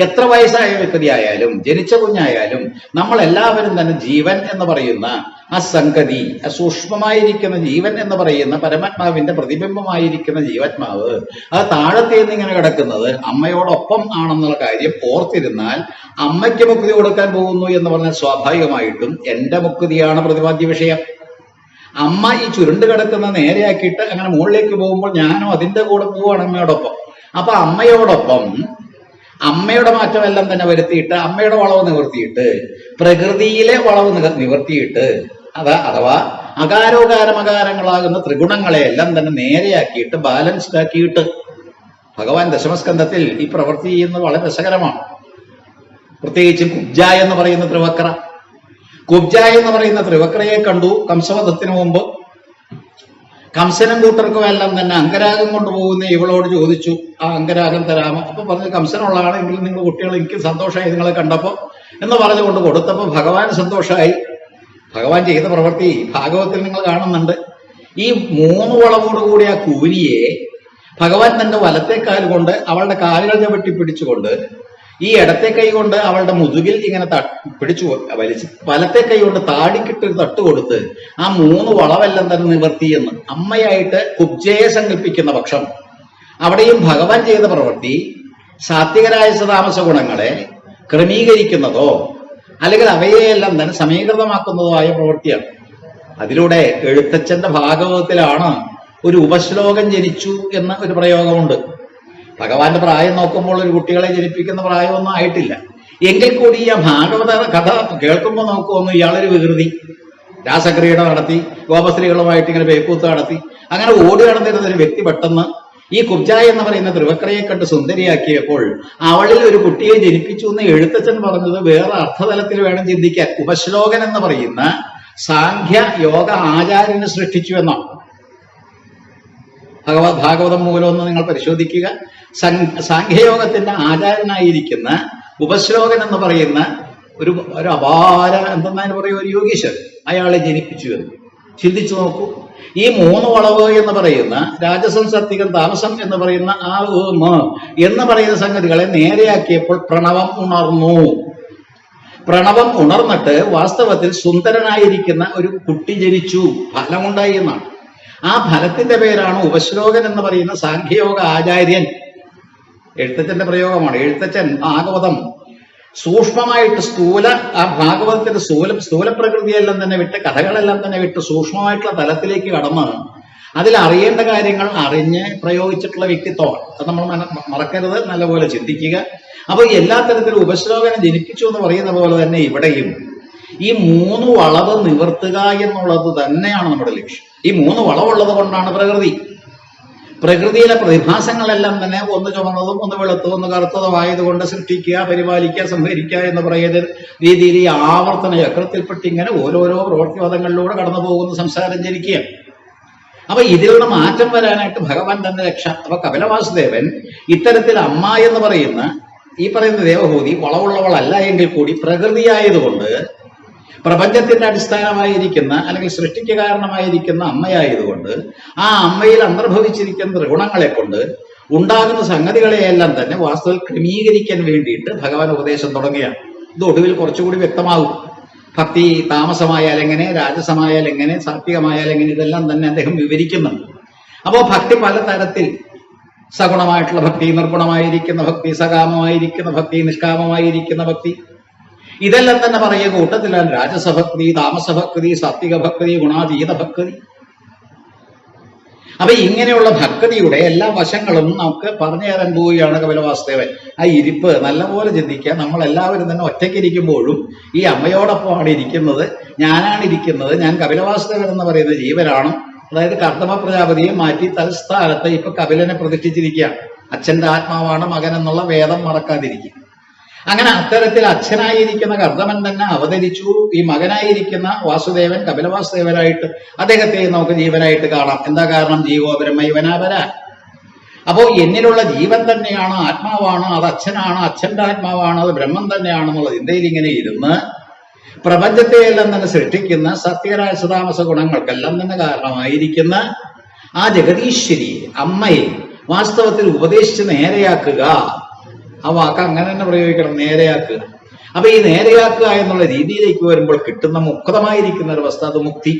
എത്ര വയസ്സായ വ്യക്തിയായാലും ജനിച്ച കുഞ്ഞായാലും നമ്മളെല്ലാവരും തന്നെ ജീവൻ എന്ന് പറയുന്ന ആ സംഗതി, സൂക്ഷ്മമായിരിക്കുന്ന ജീവൻ എന്ന് പറയുന്ന പരമാത്മാവിന്റെ പ്രതിബിംബമായിരിക്കുന്ന ജീവാത്മാവ് അത് താഴത്തേന്ന് ഇങ്ങനെ കിടക്കുന്നത് അമ്മയോടൊപ്പം ആണെന്നുള്ള കാര്യം ഓർത്തിരുന്നാൽ അമ്മയ്ക്ക് മുക്തി കൊടുക്കാൻ പോകുന്നു എന്ന് പറഞ്ഞാൽ സ്വാഭാവികമായിട്ടും എന്റെ മുക്തിയാണ് പ്രതിപാദ്യ വിഷയം. അമ്മ ഈ ചുരുണ്ട് കിടക്കുന്ന നേരെയാക്കിയിട്ട് അങ്ങനെ മുകളിലേക്ക് പോകുമ്പോൾ ഞാനും അതിന്റെ കൂടെ പോവുകയാണ് അമ്മയോടൊപ്പം. അപ്പൊ അമ്മയോടൊപ്പം അമ്മയുടെ മാറ്റമെല്ലാം തന്നെ വരുത്തിയിട്ട് അമ്മയുടെ വളവ് നിവർത്തിയിട്ട് പ്രകൃതിയിലെ വളവ് നിവർത്തിയിട്ട് അഥവാ അകാരോകാരമകാരങ്ങളാകുന്ന ത്രിഗുണങ്ങളെയെല്ലാം തന്നെ നേരെയാക്കിയിട്ട് ബാലൻസ്ഡ് ആക്കിയിട്ട് ഭഗവാൻ ദശമസ്കന്ധത്തിൽ ഈ പ്രവൃത്തി ചെയ്യുന്നത് വളരെ രസകരമാണ്. പ്രത്യേകിച്ച് കുബ്ജ എന്ന് പറയുന്ന ത്രിവക്ര. കുബ്ജ എന്ന് പറയുന്ന ത്രിവക്രയെ കണ്ടു കംസവധത്തിന് മുമ്പ്. കംസനും കൂട്ടർക്കും എല്ലാം തന്നെ അംഗരാഗം കൊണ്ടുപോകുന്ന ഇവളോട് ചോദിച്ചു, ആ അംഗരാഗം തരാമോ? അപ്പൊ പറഞ്ഞു, കംസനുള്ളതാണ് എങ്കിൽ നിങ്ങൾ കുട്ടികൾ, എനിക്ക് സന്തോഷമായി നിങ്ങളെ കണ്ടപ്പോ എന്ന് പറഞ്ഞുകൊണ്ട് കൊടുത്തപ്പോ ഭഗവാൻ സന്തോഷമായി. ഭഗവാൻ ചെയ്ത പ്രവൃത്തി ഭാഗവത്തിൽ നിങ്ങൾ കാണുന്നുണ്ട്. ഈ 3 വളവോടുകൂടി ആ കൂരിയെ ഭഗവാൻ തന്റെ വലത്തെ കാൽ കൊണ്ട് അവളുടെ കാലുകൾ ചവിട്ടി പിടിച്ചുകൊണ്ട് ഈ ഇടത്തെ കൈ കൊണ്ട് അവളുടെ മുതുകിൽ ഇങ്ങനെ പിടിച്ചു വലിച്ച് വലത്തെ കൈ കൊണ്ട് താടിക്കിട്ടൊരു തട്ട് കൊടുത്ത് ആ 3 വളവെല്ലാം തന്നെ നിവർത്തിയെന്ന് അമ്മയായിട്ട് കുബ്ജയെ സങ്കല്പിക്കുന്ന പക്ഷം അവിടെയും ഭഗവാൻ ചെയ്ത പ്രവൃത്തി സാത്വികരായ താമസ ഗുണങ്ങളെ ക്രമീകരിക്കുന്നതോ അല്ലെങ്കിൽ അവയെല്ലാം തന്നെ സമീകൃതമാക്കുന്നതോ ആയ പ്രവൃത്തിയാണ്. അതിലൂടെ എഴുത്തച്ഛന്റെ ഭാഗവതത്തിലാണ് ഒരു ഉപശ്ലോകം ജനിച്ചു എന്ന ഒരു പ്രയോഗമുണ്ട്. ഭഗവാന്റെ പ്രായം നോക്കുമ്പോൾ ഒരു കുട്ടികളെ ജനിപ്പിക്കുന്ന പ്രായമൊന്നും ആയിട്ടില്ല. എങ്കിൽ കൂടി ആ ഭാഗവത കഥ കേൾക്കുമ്പോൾ നോക്കുമെന്ന് ഇയാളൊരു വികൃതി രാസക്രിയട നടത്തി ഗോപസ്ത്രീകളുമായിട്ട് ഇങ്ങനെ പേക്കൂത്ത് നടത്തി അങ്ങനെ ഓടി നടന്നിരുന്ന ഒരു വ്യക്തി പെട്ടെന്ന് ഈ കുബ്ജ എന്ന് പറയുന്ന ത്രിവക്രയെ കണ്ട് സുന്ദരിയാക്കിയപ്പോൾ അവളിൽ ഒരു കുട്ടിയെ ജനിപ്പിച്ചു എന്ന് എഴുത്തച്ഛൻ പറഞ്ഞത് വേറെ അർത്ഥതലത്തിൽ വേണം ചിന്തിക്കാൻ. ഉപശ്ലോകൻ എന്ന് പറയുന്ന സാഖ്യ യോഗ ആചാര്യനെ സൃഷ്ടിച്ചു എന്നാണ്. ഭാഗവതം മൂലമൊന്ന് നിങ്ങൾ പരിശോധിക്കുക. സാഖ്യയോഗത്തിന്റെ ആചാര്യനായിരിക്കുന്ന ഉപശ്ലോകൻ എന്ന് പറയുന്ന ഒരു അപാര എന്തെന്നാലും പറയും ഒരു യോഗീശ്വരൻ അയാളെ ജനിപ്പിച്ചു എന്ന് ചിന്തിച്ചു നോക്കൂ. ഈ 3 വളവ് എന്ന് പറയുന്ന രാജസം സത്വികം താമസം എന്ന് പറയുന്ന ആ എന്ന് പറയുന്ന സംഗതികളെ നേരെയാക്കിയപ്പോൾ പ്രണവം ഉണർന്നു. പ്രണവം ഉണർന്നിട്ട് വാസ്തവത്തിൽ സുന്ദരനായിരിക്കുന്ന ഒരു കുട്ടി ജനിച്ചു, ഫലമുണ്ടായി എന്നാണ്. ആ ഫലത്തിന്റെ പേരാണ് ഉപശ്ലോകൻ എന്ന് പറയുന്ന സാഖ്യയോഗ ആചാര്യൻ. എഴുത്തച്ഛന്റെ പ്രയോഗമാണ്. എഴുത്തച്ഛൻ ഭാഗവതം സൂക്ഷ്മമായിട്ട് ആ ഭാഗവതത്തിന്റെ സ്ഥൂല പ്രകൃതിയെല്ലാം തന്നെ വിട്ട് കഥകളെല്ലാം തന്നെ വിട്ട് സൂക്ഷ്മമായിട്ടുള്ള തലത്തിലേക്ക് കടന്ന് അതിൽ അറിയേണ്ട കാര്യങ്ങൾ അറിഞ്ഞ് പ്രയോഗിച്ചിട്ടുള്ള വ്യക്തിത്വമാണ്. അത് നമ്മൾ മറക്കരുത്, നല്ലപോലെ ചിന്തിക്കുക. അപ്പൊ എല്ലാ തരത്തിലും ഉപശ്ലോകനം ജനിപ്പിച്ചു എന്ന് പറയുന്ന പോലെ തന്നെ ഇവിടെയും ഈ 3 വളവ് നിവർത്തുക എന്നുള്ളത് തന്നെയാണ് നമ്മുടെ ലക്ഷ്യം. ഈ 3 വളവുള്ളത് കൊണ്ടാണ് പ്രകൃതിയിലെ പ്രതിഭാസങ്ങളെല്ലാം തന്നെ ഒന്ന് ചുമന്നതും ഒന്ന് വെളുത്തതും ഒന്ന് കറുത്തതും ആയതുകൊണ്ട് സൃഷ്ടിക്കുക, പരിപാലിക്കുക, സംഹരിക്കുക എന്ന് പറയുന്ന രീതിയിൽ ഈ ആവർത്തന ചക്രത്തിൽപ്പെട്ട് ഇങ്ങനെ ഓരോരോ പ്രവൃത്തിവാദങ്ങളിലൂടെ കടന്നു പോകുന്ന സംസാരം ജനിക്കുകയാണ്. അപ്പൊ ഇതിലുള്ള മാറ്റം വരാനായിട്ട് ഭഗവാൻ തന്നെ രക്ഷ. അപ്പൊ കപിലവാസുദേവൻ ഇത്തരത്തിൽ അമ്മ എന്ന് പറയുന്ന ഈ പറയുന്ന ദേവഹൂതി വളവുള്ളവളല്ല എങ്കിൽ കൂടി പ്രകൃതിയായതുകൊണ്ട്, പ്രപഞ്ചത്തിന്റെ അടിസ്ഥാനമായിരിക്കുന്ന അല്ലെങ്കിൽ സൃഷ്ടിക്ക് കാരണമായിരിക്കുന്ന അമ്മയായതുകൊണ്ട്, ആ അമ്മയിൽ അന്തർഭവിച്ചിരിക്കുന്ന ത്രിഗുണങ്ങളെ കൊണ്ട് ഉണ്ടാകുന്ന സംഗതികളെയെല്ലാം തന്നെ വാസ്തവത്തിൽ ക്രമീകരിക്കാൻ വേണ്ടിയിട്ട് ഭഗവാൻ ഉപദേശം തുടങ്ങുകയാണ്. ഇത് ഒടുവിൽ കുറച്ചുകൂടി വ്യക്തമാകും. ഭക്തി താമസമായാൽ എങ്ങനെ, രാജസമായാൽ എങ്ങനെ, സാത്വികമായാൽ എങ്ങനെ, ഇതെല്ലാം തന്നെ അദ്ദേഹം വിവരിക്കുന്നുണ്ട്. അപ്പോൾ ഭക്തി പലതരത്തിൽ, സഗുണമായിട്ടുള്ള ഭക്തി, നിർഗുണമായിരിക്കുന്ന ഭക്തി, സകാമമായിരിക്കുന്ന ഭക്തി, നിഷ്കാമമായിരിക്കുന്ന ഭക്തി, ഇതെല്ലാം തന്നെ പറയുക കൂട്ടത്തിലാണ് രാജസഭക്തി, താമസഭക്തി, സാത്വിക ഭക്തി, ഗുണാതീത ഭക്തി. അപ്പൊ ഇങ്ങനെയുള്ള ഭക്തിയുടെ എല്ലാ വശങ്ങളും നമുക്ക് പറഞ്ഞു തരാൻ പോവുകയാണ് കപിലവാസുദേവൻ. ആ ഇരിപ്പ് നല്ലപോലെ ചിന്തിക്കുക. നമ്മളെല്ലാവരും തന്നെ ഒറ്റയ്ക്കിരിക്കുമ്പോഴും ഈ അമ്മയോടൊപ്പമാണ് ഇരിക്കുന്നത്, ഞാനാണ് ഇരിക്കുന്നത്. ഞാൻ കപിലവാസുദേവൻ എന്ന് പറയുന്ന ജീവനാണ്. അതായത് കർദമ പ്രജാപതിയെ മാറ്റി തൽസ്ഥാനത്ത് ഇപ്പൊ കപിലനെ പ്രതിഷ്ഠിച്ചിരിക്കുകയാണ്. അച്ഛന്റെ ആത്മാവാണ് മകൻ എന്നുള്ള വേദം മറക്കാതിരിക്കുക. അങ്ങനെ അത്തരത്തിൽ അച്ഛനായിരിക്കുന്ന കർദമൻ തന്നെ അവതരിച്ചു. ഈ മകനായിരിക്കുന്ന വാസുദേവൻ കപിലവാസുദേവനായിട്ട് അദ്ദേഹത്തെ നമുക്ക് ജീവനായിട്ട് കാണാം. എന്താ കാരണം? ജീവോ ബ്രഹ്മൈവനാപര. അപ്പോ എന്നിലുള്ള ജീവൻ തന്നെയാണ്, ആത്മാവാണ്, അത് അച്ഛനാണ്, അച്ഛന്റെ ആത്മാവാണ്, അത് ബ്രഹ്മം തന്നെയാണെന്നുള്ള ചിന്തയിൽ ഇങ്ങനെ ഇരുന്ന് പ്രപഞ്ചത്തെയെല്ലാം തന്നെ സൃഷ്ടിക്കുന്ന സത്യരാജതാമസ ഗുണങ്ങൾക്കെല്ലാം തന്നെ കാരണമായിരിക്കുന്ന ആ ജഗദീശ്വരി അമ്മയെ വാസ്തവത്തിൽ ഉപദേശിച്ച് നേരെയാക്കുക. ആ വാക്ക് അങ്ങനെ തന്നെ പ്രയോഗിക്കണം, നേരെയാക്കുക. അപ്പൊ ഈ നേരെയാക്കുക എന്നുള്ള രീതിയിലേക്ക് വരുമ്പോൾ കിട്ടുന്ന മുക്തമായിരിക്കുന്ന ഒരു അവസ്ഥ, അത് മുക്തി.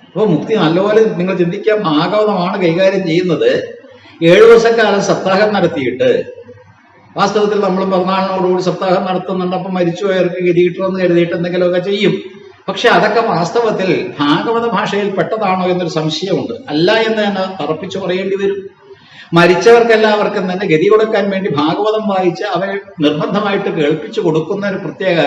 അപ്പൊ മുക്തി നല്ലപോലെ നിങ്ങൾ ചിന്തിക്കാം. ഭാഗവതമാണ് കൈകാര്യം ചെയ്യുന്നത്. 7 ദിവസക്കാലം സപ്താഹം നടത്തിയിട്ട്, വാസ്തവത്തിൽ നമ്മൾ പിറന്നാളിനോടുകൂടി സപ്താഹം നടത്തുന്നുണ്ട്. അപ്പം മരിച്ചുപോയവർക്ക് കിരീട്ടമെന്ന് കരുതിയിട്ട് എന്തെങ്കിലുമൊക്കെ ചെയ്യും. പക്ഷെ അതൊക്കെ വാസ്തവത്തിൽ ഭാഗവത ഭാഷയിൽ പെട്ടതാണോ എന്നൊരു സംശയമുണ്ട്. അല്ല എന്ന് തന്നെ തറപ്പിച്ചു പറയേണ്ടി വരും. മരിച്ചവർക്കെല്ലാവർക്കും തന്നെ ഗതി കൊടുക്കാൻ വേണ്ടി ഭാഗവതം വായിച്ച് അവരെ നിർബന്ധമായിട്ട് കേൾപ്പിച്ചു കൊടുക്കുന്ന ഒരു പ്രത്യേക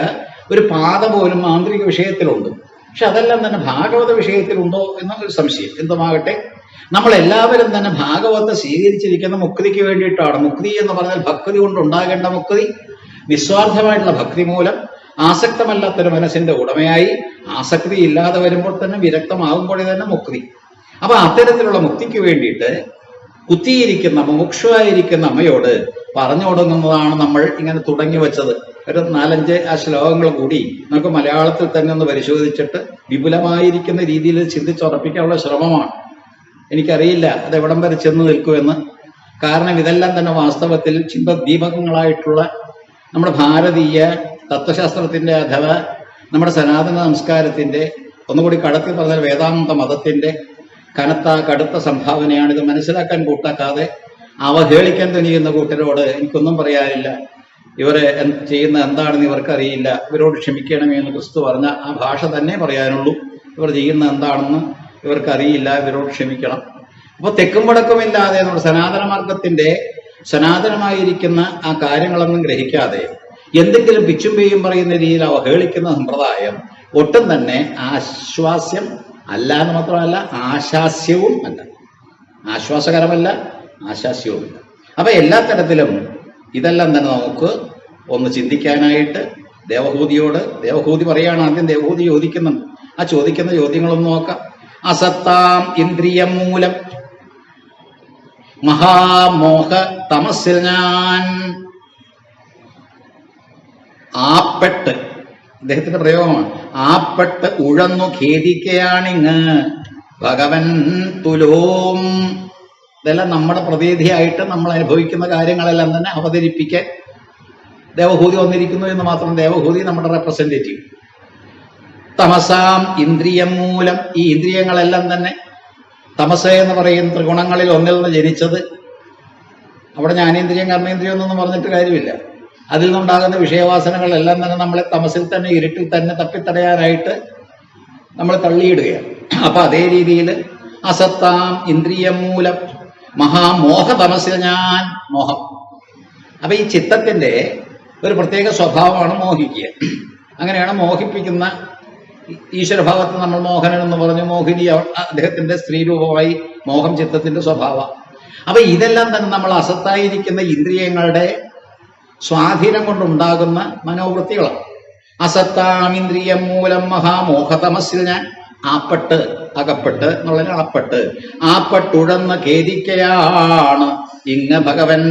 ഒരു പാത പോലും ആന്തരിക വിഷയത്തിലുണ്ട്. പക്ഷെ അതെല്ലാം തന്നെ ഭാഗവത വിഷയത്തിലുണ്ടോ എന്നൊരു സംശയം. എന്തുമാകട്ടെ, നമ്മളെല്ലാവരും തന്നെ ഭാഗവത്തെ സ്വീകരിച്ചിരിക്കുന്ന മുക്തിക്ക് വേണ്ടിയിട്ടാണ്. മുക്തി എന്ന് പറഞ്ഞാൽ ഭക്തി കൊണ്ടുണ്ടാകേണ്ട മുക്തി, നിസ്വാർത്ഥമായിട്ടുള്ള ഭക്തി മൂലം ആസക്തമല്ലാത്തൊരു മനസ്സിന്റെ ഉടമയായി, ആസക്തി ഇല്ലാതെ വരുമ്പോൾ തന്നെ വിരക്തമാകുമ്പോഴേ തന്നെ മുക്തി. അപ്പൊ അത്തരത്തിലുള്ള മുക്തിക്ക് വേണ്ടിയിട്ട് കുത്തിയിരിക്കുന്ന മുമുക്ഷുവായിരിക്കുന്ന അമ്മയോട് പറഞ്ഞു തുടങ്ങുന്നതാണ് നമ്മൾ ഇങ്ങനെ തുടങ്ങി വെച്ചത്. ഒരു 4-5 ആ ശ്ലോകങ്ങൾ കൂടി നമുക്ക് മലയാളത്തിൽ തന്നെ ഒന്ന് പരിശോധിച്ചിട്ട് വിപുലമായിരിക്കുന്ന രീതിയിൽ ചിന്തിച്ചുറപ്പിക്കാനുള്ള ശ്രമമാണ്. എനിക്കറിയില്ല അതെവിടം വരെ ചെന്ന് നിൽക്കുമെന്ന്. കാരണം ഇതെല്ലാം തന്നെ വാസ്തവത്തിൽ ചിന്തദീപകങ്ങളായിട്ടുള്ള നമ്മുടെ ഭാരതീയ തത്വശാസ്ത്രത്തിന്റെ അഥവാ നമ്മുടെ സനാതന സംസ്കാരത്തിന്റെ, ഒന്നുകൂടി കടത്തി പറഞ്ഞാൽ വേദാന്ത മതത്തിന്റെ കടുത്ത സംഭാവനയാണ്. ഇത് മനസ്സിലാക്കാൻ കൂട്ടാക്കാതെ അവഹേളിക്കാൻ തുനിയുന്ന കൂട്ടരോട് എനിക്കൊന്നും പറയാനില്ല. ഇവരെ ചെയ്യുന്ന എന്താണെന്ന് ഇവർക്കറിയില്ല, ഇവരോട് ക്ഷമിക്കണമേ എന്ന് ക്രിസ്തു പറഞ്ഞ ആ ഭാഷ തന്നെ പറയാനുള്ളൂ. ഇവർ ചെയ്യുന്ന എന്താണെന്ന് ഇവർക്കറിയില്ല, ഇവരോട് ക്ഷമിക്കണം. അപ്പോൾ തെക്കും വടക്കുമില്ലാതെ നമ്മുടെ സനാതന മാർഗത്തിന്റെ സനാതനമായിരിക്കുന്ന ആ കാര്യങ്ങളൊന്നും ഗ്രഹിക്കാതെ എന്തെങ്കിലും പിച്ചും പേയും പറയുന്ന രീതിയിൽ അവഹേളിക്കുന്ന സമ്പ്രദായം ഒട്ടും തന്നെ ആശ്വാസ്യം അല്ല എന്ന് മാത്രമല്ല ആശാസ്യവും അല്ല. ആശ്വാസകരമല്ല, ആശാസ്യവുമില്ല. അപ്പൊ എല്ലാ തരത്തിലും ഇതെല്ലാം തന്നെ നമുക്ക് ഒന്ന് ചിന്തിക്കാനായിട്ട് ദേവഹൂതി പറയാണ്. ആദ്യം ദേവഹൂതി ചോദിക്കുന്നുണ്ട്. ആ ചോദിക്കുന്ന ചോദ്യങ്ങളൊന്ന് നോക്കാം. അസത്താം ഇന്ദ്രിയം മൂലം മഹാമോഹ തമസ്സിൽ ഞാൻ ആപ്പെട്ട്, അദ്ദേഹത്തിന്റെ പ്രയോഗമാണ്, ആപ്പെട്ട് ഉഴന്നു ഖേദിക്കയാണിങ്ങ് ഭഗവൻ തുലോം. ഇതെല്ലാം നമ്മുടെ പ്രതീതിയായിട്ട് നമ്മൾ അനുഭവിക്കുന്ന കാര്യങ്ങളെല്ലാം തന്നെ അവതരിപ്പിക്കാൻ ദേവഹൂതി വന്നിരിക്കുന്നു എന്ന് മാത്രം. ദേവഹൂതി നമ്മുടെ റെപ്രസെന്റേറ്റീവ്. തമസാം ഇന്ദ്രിയം മൂലം, ഈ ഇന്ദ്രിയങ്ങളെല്ലാം തന്നെ തമസ എന്ന് പറയുന്ന ത്രിഗുണങ്ങളിൽ ഒന്നിൽ നിന്ന് ജനിച്ചത്. അവിടെ ജ്ഞാനേന്ദ്രിയം കർമ്മേന്ദ്രിയം എന്നൊന്നും പറഞ്ഞിട്ട് കാര്യമില്ല. അതിൽ നിന്നുണ്ടാകുന്ന വിഷയവാസനകളെല്ലാം തന്നെ നമ്മളെ തമസിൽ തന്നെ, ഇരുട്ടിൽ തന്നെ തപ്പിത്തടയാനായിട്ട് നമ്മൾ തള്ളിയിടുകയാണ്. അപ്പൊ അതേ രീതിയിൽ അസത്താം ഇന്ദ്രിയം മൂലം മഹാമോഹതമസിൽ ഞാൻ മോഹം. അപ്പൊ ഈ ചിത്തത്തിന്റെ ഒരു പ്രത്യേക സ്വഭാവമാണ് മോഹിക്കുക. അങ്ങനെയാണ് മോഹിപ്പിക്കുന്ന ഈശ്വരഭാവത്തെ നമ്മൾ മോഹനൻ എന്ന് പറഞ്ഞു. മോഹിനി അദ്ദേഹത്തിന്റെ സ്ത്രീരൂപമായി മോഹം ചിത്തത്തിന്റെ സ്വഭാവം. അപ്പൊ ഇതെല്ലാം തന്നെ നമ്മൾ അസത്തായിരിക്കുന്ന ഇന്ദ്രിയങ്ങളുടെ സ്വാധീനം കൊണ്ടുണ്ടാകുന്ന മനോവൃത്തികളാണ്. അസത്താം ഇന്ദ്രിയം മൂലം മഹാമോഹതമസിൽ ഞാൻ ആപ്പെട്ട് അകപ്പെട്ട് എന്നുള്ളതിന് ആപ്പെട്ടുഴന്ന് ഖേദിക്കയാണ് ഇങ്ങ ഭഗവൻ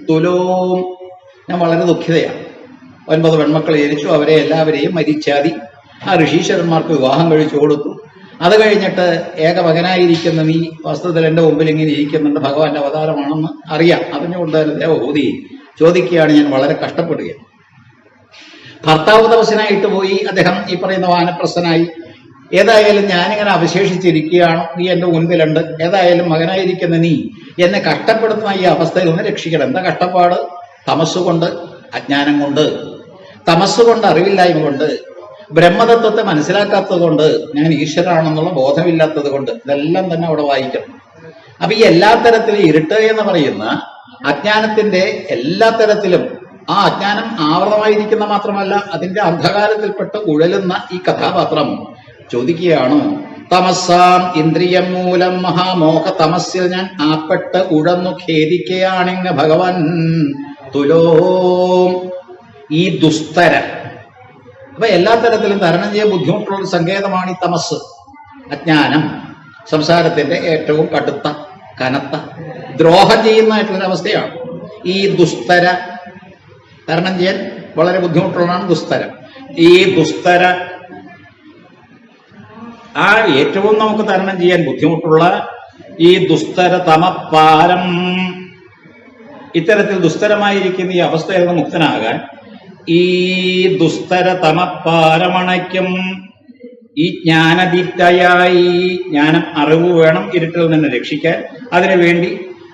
തുലോം. ഞാൻ വളരെ ദുഃഖിതയാണ്. 9 പെൺമക്കൾ ജനിച്ചു. അവരെ എല്ലാവരെയും മരിച്ചാതി ആ ഋഷീശ്വരന്മാർക്ക് വിവാഹം കഴിച്ചു കൊടുത്തു. അത് കഴിഞ്ഞിട്ട് ഏകമകനായിരിക്കുന്ന നീ വസ്തുതയിൽ എൻ്റെ മുമ്പിൽ ഇങ്ങനെ ഇരിക്കുന്നുണ്ട്, ഭഗവാന്റെ അവതാരമാണെന്ന് അറിയാം. അറിഞ്ഞുകൊണ്ട് തന്നെ ദേവഭൂതി ചോദിക്കുകയാണ്. ഞാൻ വളരെ കഷ്ടപ്പെടുകയാണ്. ഭർത്താവ് തപസ്സനായിട്ട് പോയി. അദ്ദേഹം ഈ പറയുന്ന വാനപ്രസ്ഥനായി. ഏതായാലും ഞാനിങ്ങനെ അവശേഷിച്ചിരിക്കുകയാണ്, നീ എൻ്റെ മുൻപിലുണ്ട്. ഏതായാലും മകനായിരിക്കുന്ന നീ എന്നെ കഷ്ടപ്പെടുത്തുന്ന ഈ അവസ്ഥയിൽ ഒന്ന് രക്ഷിക്കണം. എന്താ കഷ്ടപ്പാട്? തമസ്സുകൊണ്ട്, അജ്ഞാനം കൊണ്ട്, തമസ്സുകൊണ്ട്, അറിവില്ലായ്മ കൊണ്ട്, ബ്രഹ്മതത്വത്തെ മനസ്സിലാക്കാത്തത് കൊണ്ട്, ഞാൻ ഈശ്വരാണെന്നുള്ള ബോധമില്ലാത്തത് കൊണ്ട്. ഇതെല്ലാം തന്നെ അവിടെ വായിക്കണം. അപ്പൊ ഈ എല്ലാ തരത്തിലും ഇരുട്ട് എന്ന് പറയുന്ന അജ്ഞാനത്തിന്റെ എല്ലാ തരത്തിലും ആ അജ്ഞാനം ആവൃതമായിരിക്കുന്ന മാത്രമല്ല, അതിന്റെ അന്ധകാരത്തിൽപ്പെട്ട് ഉഴലുന്ന ഈ കഥാപാത്രം ചോദിക്കുകയാണ്. തമസ്സാം ഇന്ദ്രിയം മൂലം മഹാമോഹ തമസ്സിൽ ഞാൻ ആപ്പെട്ട് ഉഴന്നു ഖേദിക്കുകയാണിങ്ങ് ഭഗവാൻ തുലോം. ഈ ദുസ്തര, അപ്പൊ എല്ലാ തരത്തിലും തരണം ചെയ്യാൻ ബുദ്ധിമുട്ടുള്ള ഒരു സങ്കേതമാണ് ഈ തമസ്, അജ്ഞാനം. സംസാരത്തിന്റെ ഏറ്റവും കടുത്ത കനത്ത ദ്രോഹം ചെയ്യുന്നതായിട്ടുള്ള അവസ്ഥയാണ് ഈ ദുസ്തര. തരണം ചെയ്യാൻ വളരെ ബുദ്ധിമുട്ടുള്ളതാണ് ദുസ്തരം. ഈ ദുസ്തര, ആ ഏറ്റവും നമുക്ക് തരണം ചെയ്യാൻ ബുദ്ധിമുട്ടുള്ള ഈ ദുസ്തര തമപ്പാരം, ഇത്തരത്തിൽ ദുസ്തരമായിരിക്കുന്ന ഈ അവസ്ഥയിൽ നിന്ന് മുക്തനാകാൻ ഈ ദുസ്തര തമപ്പാരമണയ്ക്കും ഈ ജ്ഞാനദീപ്തയായി, ജ്ഞാനം അറിവ് വേണം ഇരുട്ടിൽ നിന്ന് രക്ഷിക്കാൻ. അതിനുവേണ്ടി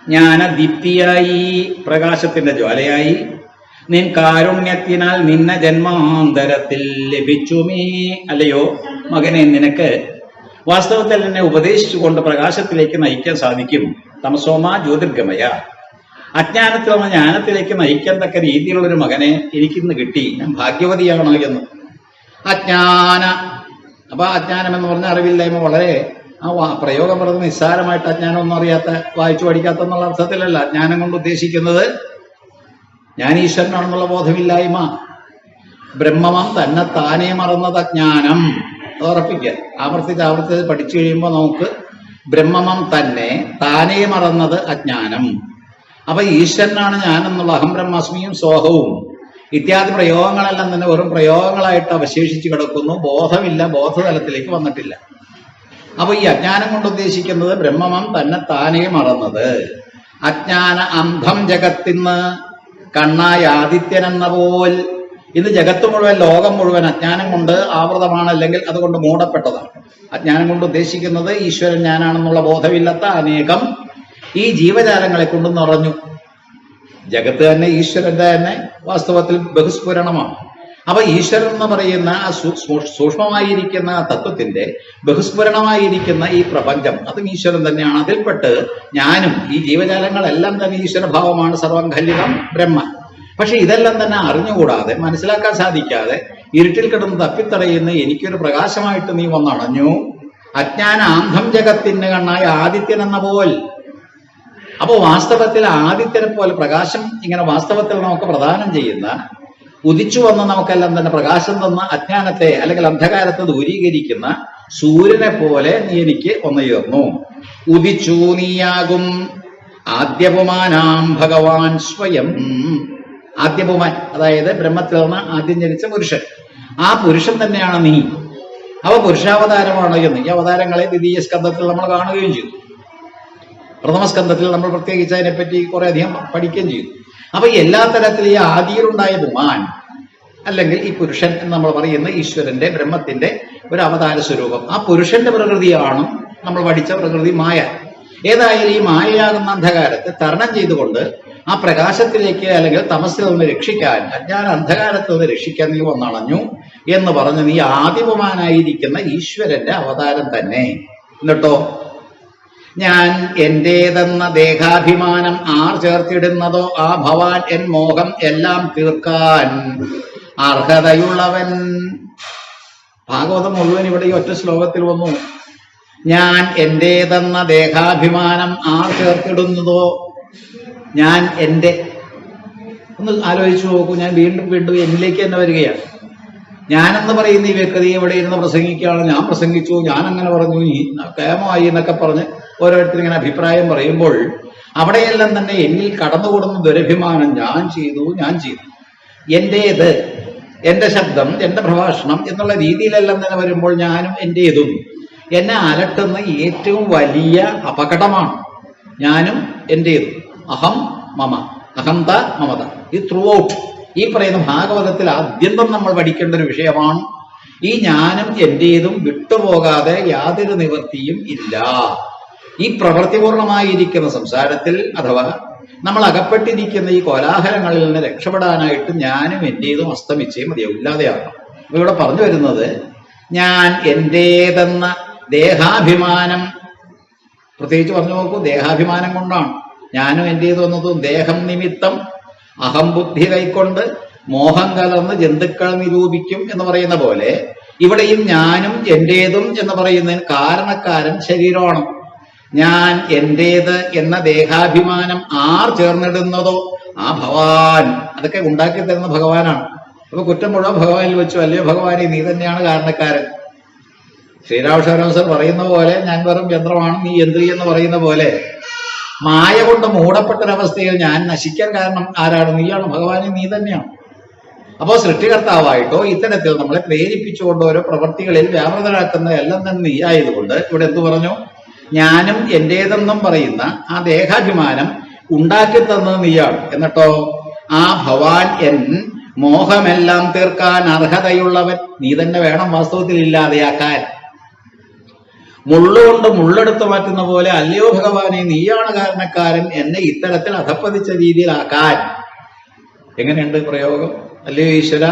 ജ്ഞാനദീപ്തിയായി, പ്രകാശത്തിന്റെ ജ്വാലയായി, നിൻ കാരുണ്യത്തിനാൽ നിന്ന ജന്മാന്തരത്തിൽ ലഭിച്ചുമേ. അല്ലയോ മകനെ, നിനക്ക് വാസ്തവത്തിൽ എന്നെ ഉപദേശിച്ചുകൊണ്ട് പ്രകാശത്തിലേക്ക് നയിക്കാൻ സാധിക്കും. തമസോമ ജ്യോതിർഗമയ, അജ്ഞാനത്തിൽ നിന്ന് ജ്ഞാനത്തിലേക്ക് നയിക്കാൻ തക്ക രീതിയിലുള്ളൊരു മകനെ എനിക്കിന്ന് കിട്ടി. ഞാൻ ഭാഗ്യവതിയാണ് എന്ന്. അജ്ഞാന, അപ്പൊ അജ്ഞാനം എന്ന് പറഞ്ഞ അറിവില്ലായ്മ. വളരെ ആ പ്രയോഗം പറഞ്ഞത് നിസ്സാരമായിട്ട് അജ്ഞാനം ഒന്നും അറിയാത്ത, വായിച്ചു പഠിക്കാത്ത എന്നുള്ള അർത്ഥത്തിലല്ല. അജ്ഞാനം കൊണ്ട് ഉദ്ദേശിക്കുന്നത് ഞാൻ ഈശ്വരനാണെന്നുള്ള ബോധമില്ലായ്മ. ബ്രഹ്മമം തന്നെ താനേ മറന്നത് അജ്ഞാനം. അത് ഉറപ്പിക്കുക. ആവർത്തിച്ച് പഠിച്ചു കഴിയുമ്പോൾ നമുക്ക് ബ്രഹ്മമം തന്നെ താനേ മറന്നത് അജ്ഞാനം. അപ്പൊ ഈശ്വരനാണ് ഞാൻ എന്നുള്ള അഹം ബ്രഹ്മാസ്മിയും സോഹവും ഇത്യാദി പ്രയോഗങ്ങളെല്ലാം തന്നെ വെറും പ്രയോഗങ്ങളായിട്ട് അവശേഷിച്ച് കിടക്കുന്നു. ബോധമില്ല, ബോധതലത്തിലേക്ക് വന്നിട്ടില്ല. അപ്പൊ ഈ അജ്ഞാനം കൊണ്ട് ഉദ്ദേശിക്കുന്നത് ബ്രഹ്മമം തന്നെ താനേ മറന്നത്. അജ്ഞാന അന്ധം ജഗത്തിന്ന് കണ്ണായ ആദിത്യൻ എന്ന പോൽ. ഇന്ന് ജഗത്ത് മുഴുവൻ, ലോകം മുഴുവൻ അജ്ഞാനം കൊണ്ട് ആവൃതമാണ്, അല്ലെങ്കിൽ അതുകൊണ്ട് മൂടപ്പെട്ടതാണ്. അജ്ഞാനം കൊണ്ട് ഉദ്ദേശിക്കുന്നത് ഈശ്വരൻ ഞാനാണെന്നുള്ള ബോധമില്ലാത്ത അനേകം ഈ ജീവജാലങ്ങളെ കൊണ്ട് നിറഞ്ഞു. ജഗത്ത് തന്നെ ഈശ്വരന്റെ തന്നെ വാസ്തവത്തിൽ ബഹുസ്ഫുരണമാണ്. അപ്പൊ ഈശ്വരൻ എന്ന് പറയുന്ന ആ സൂക്ഷ്മമായിരിക്കുന്ന തത്വത്തിന്റെ ബഹുസ്ഫുരണമായിരിക്കുന്ന ഈ പ്രപഞ്ചം, അതും ഈശ്വരൻ തന്നെയാണ്. അതിൽപ്പെട്ട് ഞാനും ഈ ജീവജാലങ്ങളെല്ലാം തന്നെ ഈശ്വരഭാവമാണ്. സർവം ഖല്ലിതം ബ്രഹ്മ. പക്ഷെ ഇതെല്ലാം തന്നെ അറിഞ്ഞുകൂടാതെ, മനസ്സിലാക്കാൻ സാധിക്കാതെ ഇരുട്ടിൽ കിടന്ന് തപ്പിത്തടയുന്ന എനിക്കൊരു പ്രകാശമായിട്ട് നീ വന്നണഞ്ഞു. അജ്ഞാന ആന്ധം ജഗത്തിന് കണ്ണായ ആദിത്യൻ എന്ന പോൽ. അപ്പോ വാസ്തവത്തിൽ ആദിത്യനെ പോലെ പ്രകാശം ഇങ്ങനെ വാസ്തവത്തിൽ നമുക്ക് പ്രദാനം ചെയ്യുന്ന, ഉദിച്ചു വന്ന് നമുക്കെല്ലാം തന്നെ പ്രകാശം തന്ന അജ്ഞാനത്തെ അല്ലെങ്കിൽ അന്ധകാരത്തെ ദൂരീകരിക്കുന്ന സൂര്യനെ പോലെ നീ എനിക്ക് ഒന്നുയർന്നു. ഉദിച്ചു നീയാകും ആദ്യപുമാനാം ഭഗവാൻ സ്വയം. ആദ്യപുമാൻ, അതായത് ബ്രഹ്മത്തിൽ നിന്ന് ആദ്യം ജനിച്ച പുരുഷൻ. ആ പുരുഷൻ തന്നെയാണ് നീ. അവ പുരുഷാവതാരമാണ് എന്ന് ഈ അവതാരങ്ങളെ ദ്വിതീയ സ്കന്ധത്തിൽ നമ്മൾ കാണുകയും ചെയ്തു. പ്രഥമ സ്കന്ധത്തിൽ നമ്മൾ പ്രത്യേകിച്ച് അതിനെപ്പറ്റി കുറെ അധികം പഠിക്കുകയും ചെയ്തു. അപ്പൊ എല്ലാ തരത്തിലും ഈ ആദിയിലുണ്ടായ പുമാൻ, അല്ലെങ്കിൽ ഈ പുരുഷൻ എന്ന് നമ്മൾ പറയുന്ന ഈശ്വരന്റെ ബ്രഹ്മത്തിന്റെ ഒരു അവതാര സ്വരൂപം. ആ പുരുഷന്റെ പ്രകൃതിയാണ് നമ്മൾ പഠിച്ച പ്രകൃതി മായ. ഏതായാലും ഈ മായയാകുന്ന അന്ധകാരത്തെ തരണം ചെയ്തുകൊണ്ട് ആ പ്രകാശത്തിലേക്ക്, അല്ലെങ്കിൽ തമസ്സിൽ നിന്ന് രക്ഷിക്കാൻ, അജ്ഞാന അന്ധകാരത്തിൽ നിന്ന് രക്ഷിക്കാൻ നീ വന്നണഞ്ഞു എന്ന് പറഞ്ഞ് നീ ആദിപുമാനായിരിക്കുന്ന ഈശ്വരന്റെ അവതാരം തന്നെ. എന്നിട്ടോ ഞാൻ എന്റേതെന്ന ദേഹാഭിമാനം ആർ ചേർത്തിടുന്നതോ ആ ഭവാൻ എൻ മോഹം എല്ലാം തീർക്കാൻ അർഹതയുള്ളവൻ. ഭാഗവതം മുഴുവൻ ഇവിടെ ഈ ഒറ്റ ശ്ലോകത്തിൽ വന്നു. ഞാൻ എന്റേതെന്ന ദേഹാഭിമാനം ആർ ചേർത്തിടുന്നതോ, ഞാൻ എൻ്റെ, ഒന്ന് ആലോചിച്ചു നോക്കൂ. ഞാൻ വീണ്ടും വീണ്ടും എന്നിലേക്ക് തന്നെ വരികയാണ്. ഞാനെന്ന് പറയുന്ന ഈ വ്യക്തി ഇവിടെ ഇരുന്ന് പ്രസംഗിക്കുകയാണ്. ഞാൻ പ്രസംഗിച്ചു, ഞാൻ അങ്ങനെ പറഞ്ഞു, ഈ കേമമായി എന്നൊക്കെ പറഞ്ഞ് ഓരോരുത്തരും ഇങ്ങനെ അഭിപ്രായം പറയുമ്പോൾ അവിടെയെല്ലാം തന്നെ എന്നിൽ കടന്നുകൂടുന്ന ദുരഭിമാനം, ഞാൻ ചെയ്തു, ഞാൻ ചെയ്തു, എന്റേത്, എന്റെ ശബ്ദം, എന്റെ പ്രഭാഷണം എന്നുള്ള രീതിയിലെല്ലാം തന്നെ വരുമ്പോൾ ഞാനും എന്റേതും എന്നെ അലട്ടുന്ന ഏറ്റവും വലിയ അപകടമാണ്. ഞാനും എന്റേതും, അഹം മമ, അഹംത മമത. ഈ ത്രൂ ഔട്ട് ഈ പറയുന്ന ഭാഗവതത്തിൽ ആദ്യന്തം നമ്മൾ പഠിക്കേണ്ട ഒരു വിഷയമാണ്. ഈ ഞാനും എന്റേതും വിട്ടുപോകാതെ യാതൊരു നിവൃത്തിയും ഇല്ല. ഈ പ്രവൃത്തിപൂർണമായിരിക്കുന്ന സംസാരത്തിൽ അഥവാ നമ്മൾ അകപ്പെട്ടിരിക്കുന്ന ഈ കോലാഹലങ്ങളിൽ നിന്ന് രക്ഷപ്പെടാനായിട്ട് ഞാനും എന്റേതും അസ്തമിച്ചേ മതിയാവും, ഇല്ലാതെയാകണം. അപ്പൊ ഇവിടെ പറഞ്ഞു വരുന്നത് ഞാൻ എന്റേതെന്ന ദേഹാഭിമാനം, പ്രത്യേകിച്ച് പറഞ്ഞു നോക്കൂ, ദേഹാഭിമാനം കൊണ്ടാണ്. ഞാനും എന്റേതും എന്നതും ദേഹം നിമിത്തം അഹംബുദ്ധി കൈക്കൊണ്ട് മോഹം കലർന്ന് ജന്തുക്കൾ നിരൂപിക്കും എന്ന് പറയുന്ന പോലെ ഇവിടെയും ഞാനും എന്റേതും എന്ന് പറയുന്നതിന് കാരണക്കാരൻ ശരീരമാണ്. ഞാൻ എന്റേത് എന്ന ദേഹാഭിമാനം ആർ ചേർന്നിടുന്നതോ ആ ഭവാൻ, അതൊക്കെ ഉണ്ടാക്കി തരുന്ന ഭഗവാനാണ്. അപ്പൊ കുറ്റം മുഴുവൻ ഭഗവാനിൽ വെച്ചു, അല്ലയോ ഭഗവാനെ നീ തന്നെയാണ് കാരണക്കാരൻ. ശ്രീരാമകൃഷ്ണ പറയുന്ന പോലെ ഞാൻ വെറും യന്ത്രമാണ്, നീ യന്ത്രി എന്ന് പറയുന്ന പോലെ മായ കൊണ്ട് മൂടപ്പെട്ടൊരവസ്ഥയിൽ ഞാൻ നശിക്കാൻ കാരണം ആരാണ്? നീയാണ് ഭഗവാനെ, നീ തന്നെയാണ്. അപ്പോ സൃഷ്ടികർത്താവായിട്ടോ ഇത്തരത്തിൽ നമ്മളെ പ്രേരിപ്പിച്ചുകൊണ്ട് ഓരോ പ്രവൃത്തികളിൽ വ്യാപൃതരാക്കുന്ന എല്ലാം തന്നെ നീ ആയതുകൊണ്ട് ഇവിടെ എന്തു പറഞ്ഞു? ഞാനും എന്റേതെന്നും പറയുന്ന ആ ദേഹാഭിമാനം ഉണ്ടാക്കി തന്നത് നീയാണ്. എന്നിട്ടോ ആ ഭവാൻ എൻ മോഹമെല്ലാം തീർക്കാൻ അർഹതയുള്ളവൻ നീ തന്നെ വേണം വാസ്തവത്തിൽ ഇല്ലാതെയാക്കാൻ. മുള്ളുകൊണ്ട് മുള്ളെടുത്ത് മാറ്റുന്ന പോലെ അല്ലയോ ഭഗവാനെ നീയാണ് കാരണക്കാരൻ എന്നെ ഇത്തരത്തിൽ അധപ്പതിച്ച രീതിയിലാക്കാൻ. എങ്ങനെയുണ്ട് പ്രയോഗം? അല്ലയോ ഈശ്വര,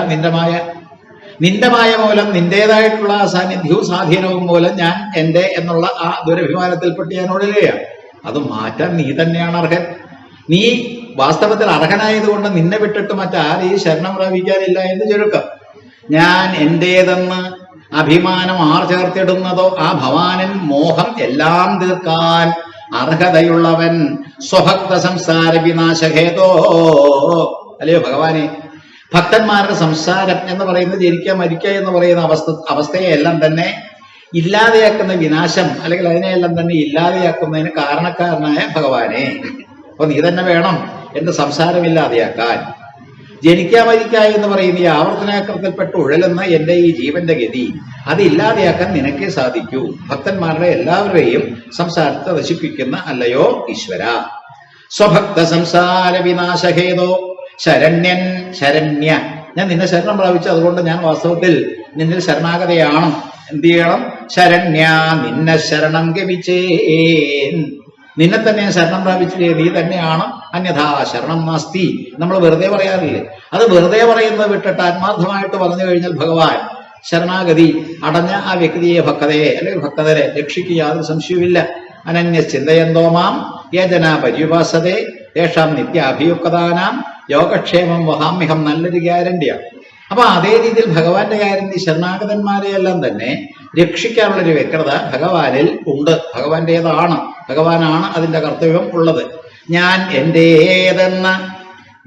നിന്റെ മായ മൂലം, നിന്റേതായിട്ടുള്ള സാന്നിധ്യവും സ്വാധീനവും മൂലം ഞാൻ എന്റെ എന്നുള്ള ആ ദുരഭിമാനത്തിൽപ്പെട്ട് ഞാൻ ഒഴുകുകയാണ്. അത് മാറ്റാൻ നീ തന്നെയാണ് അർഹൻ. നീ വാസ്തവത്തിൽ അർഹനായതുകൊണ്ട് നിന്നെ വിട്ടിട്ട് മറ്റാരെയും ശരണം പ്രാപിക്കാനില്ല എന്ന് ചുരുക്കം. ഞാൻ എന്റേതെന്ന് അഭിമാനം ആർ ചേർത്തിടുന്നതോ ആ ഭവാനൻ മോഹം എല്ലാം തീർക്കാൻ അർഹതയുള്ളവൻ സ്വഭക്ത സംസാര വിനാശഹേതോ. അല്ലയോ ഭഗവാനെ, ഭക്തന്മാരുടെ സംസാരം എന്ന് പറയുന്നത് ജനിക്കുക മരിക്കുക എന്ന് പറയുന്ന അവസ്ഥയെല്ലാം തന്നെ ഇല്ലാതെയാക്കുന്ന വിനാശം, അല്ലെങ്കിൽ അതിനെയെല്ലാം തന്നെ ഇല്ലാതെയാക്കുന്നതിന് കാരണക്കാരനായ ഭഗവാനെ, അപ്പൊ നീ തന്നെ വേണം എന്റെ സംസാരമില്ലാതെയാക്കാൻ. ജനിക്കുക മരിക്കുക എന്ന് പറയുന്ന ഈ ആവർത്തനക്രമത്തിൽപ്പെട്ട് ഉഴലുന്ന എന്റെ ഈ ജീവന്റെ ഗതി അതില്ലാതെയാക്കാൻ നിനക്കേ സാധിക്കൂ. ഭക്തന്മാരുടെ എല്ലാവരുടെയും സംസാരത്തെ നശിപ്പിക്കുന്ന അല്ലയോ ഈശ്വര. സ്വഭക്ത സംസാര വിനാശഹേതോ ശരണ്യൻ, ശരണ്യ, ഞാൻ നിന്നെ ശരണം പ്രാപിച്ചു, അതുകൊണ്ട് ഞാൻ വാസ്തവത്തിൽ നിന്നിൽ ശരണാഗതയാണ്. എന്ത് ചെയ്യണം? ശരണ്യ, നിന്നെ ശരണം ഗമിച്ചേൻ, നിന്നെ തന്നെ ശരണം പ്രാപിച്ചില്ലേ, നീ തന്നെയാണ്, അന്യഥാ ശരണം നാസ്തി. നമ്മൾ വെറുതെ പറയാറില്ലേ? അത് വെറുതെ പറയുന്നത് വിട്ടിട്ട് ആത്മാർത്ഥമായിട്ട് പറഞ്ഞു കഴിഞ്ഞാൽ ഭഗവാൻ ശരണാഗതി അടഞ്ഞ ആ വ്യക്തിയെ, ഭക്തയെ അല്ലെങ്കിൽ ഭക്തരെ രക്ഷിക്കുക, യാതൊരു സംശയവുമില്ല. അനന്യ ചിന്തയന്തോ മാം യേജന പര്യുപാസതേ യേഷാം നിത്യാഭിയുക്തതാനാം യോഗക്ഷേമം വഹാമ്യഹം. നല്ലൊരു ഗ്യാരണ്ടിയാണ്. അപ്പൊ അതേ രീതിയിൽ ഭഗവാന്റെ ഗ്യാരണ്ടി ശരണാഗതന്മാരെയെല്ലാം തന്നെ രക്ഷിക്കാനുള്ളൊരു വ്യക്തത ഭഗവാനിൽ ഉണ്ട്. ഭഗവാന്റേതാണ്, ഭഗവാനാണ് അതിന്റെ കർത്തവ്യം ഉള്ളത്. ഞാൻ എന്റേതെന്ന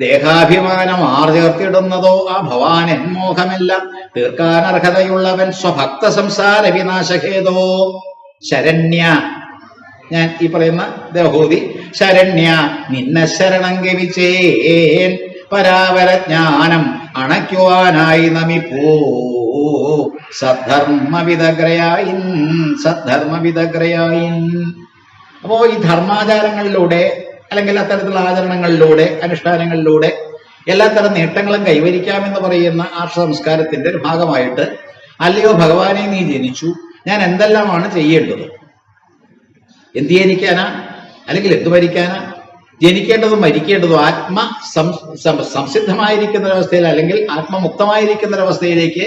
ദേഹാഭിമാനം ആർ ചേർത്തിടുന്നതോ ആ ഭവാനൻ മോഹമെല്ലാം തീർക്കാൻ അർഹതയുള്ളവൻ സ്വഭക്ത സംസാര വിനാശഹേതോ ശരണ്യ, ഞാൻ ഈ പറയുന്ന ദേഹോതി ശരണ്യ, നിന്നെ ശരണം ഗമിച്ചേൻ, പരാവരജ്ഞാനം അണയ്ക്കുവാനായി നമിപ്പൂ സദ്ധർമ്മവിദഗ്രയായിൻ, സദ്ധർമ്മവിദഗ്രയായിൻ. അപ്പോ ഈ ധർമാചാരങ്ങളിലൂടെ അല്ലെങ്കിൽ അത്തരത്തിലുള്ള ആചരണങ്ങളിലൂടെ അനുഷ്ഠാനങ്ങളിലൂടെ എല്ലാത്തരം നേട്ടങ്ങളും കൈവരിക്കാമെന്ന് പറയുന്ന ആർഷ സംസ്കാരത്തിന്റെ ഒരു ഭാഗമായിട്ട് അല്ലയോ ഭഗവാനെ നീ ജനിച്ചു, ഞാൻ എന്തെല്ലാമാണ് ചെയ്യേണ്ടത്? എന്ത് ജനിക്കാനാ അല്ലെങ്കിൽ എന്തു മരിക്കാനാ? ജനിക്കേണ്ടതും മരിക്കേണ്ടതും സംസിദ്ധമായിരിക്കുന്ന ഒരവസ്ഥയിൽ അല്ലെങ്കിൽ ആത്മമുക്തമായിരിക്കുന്ന ഒരവസ്ഥയിലേക്ക്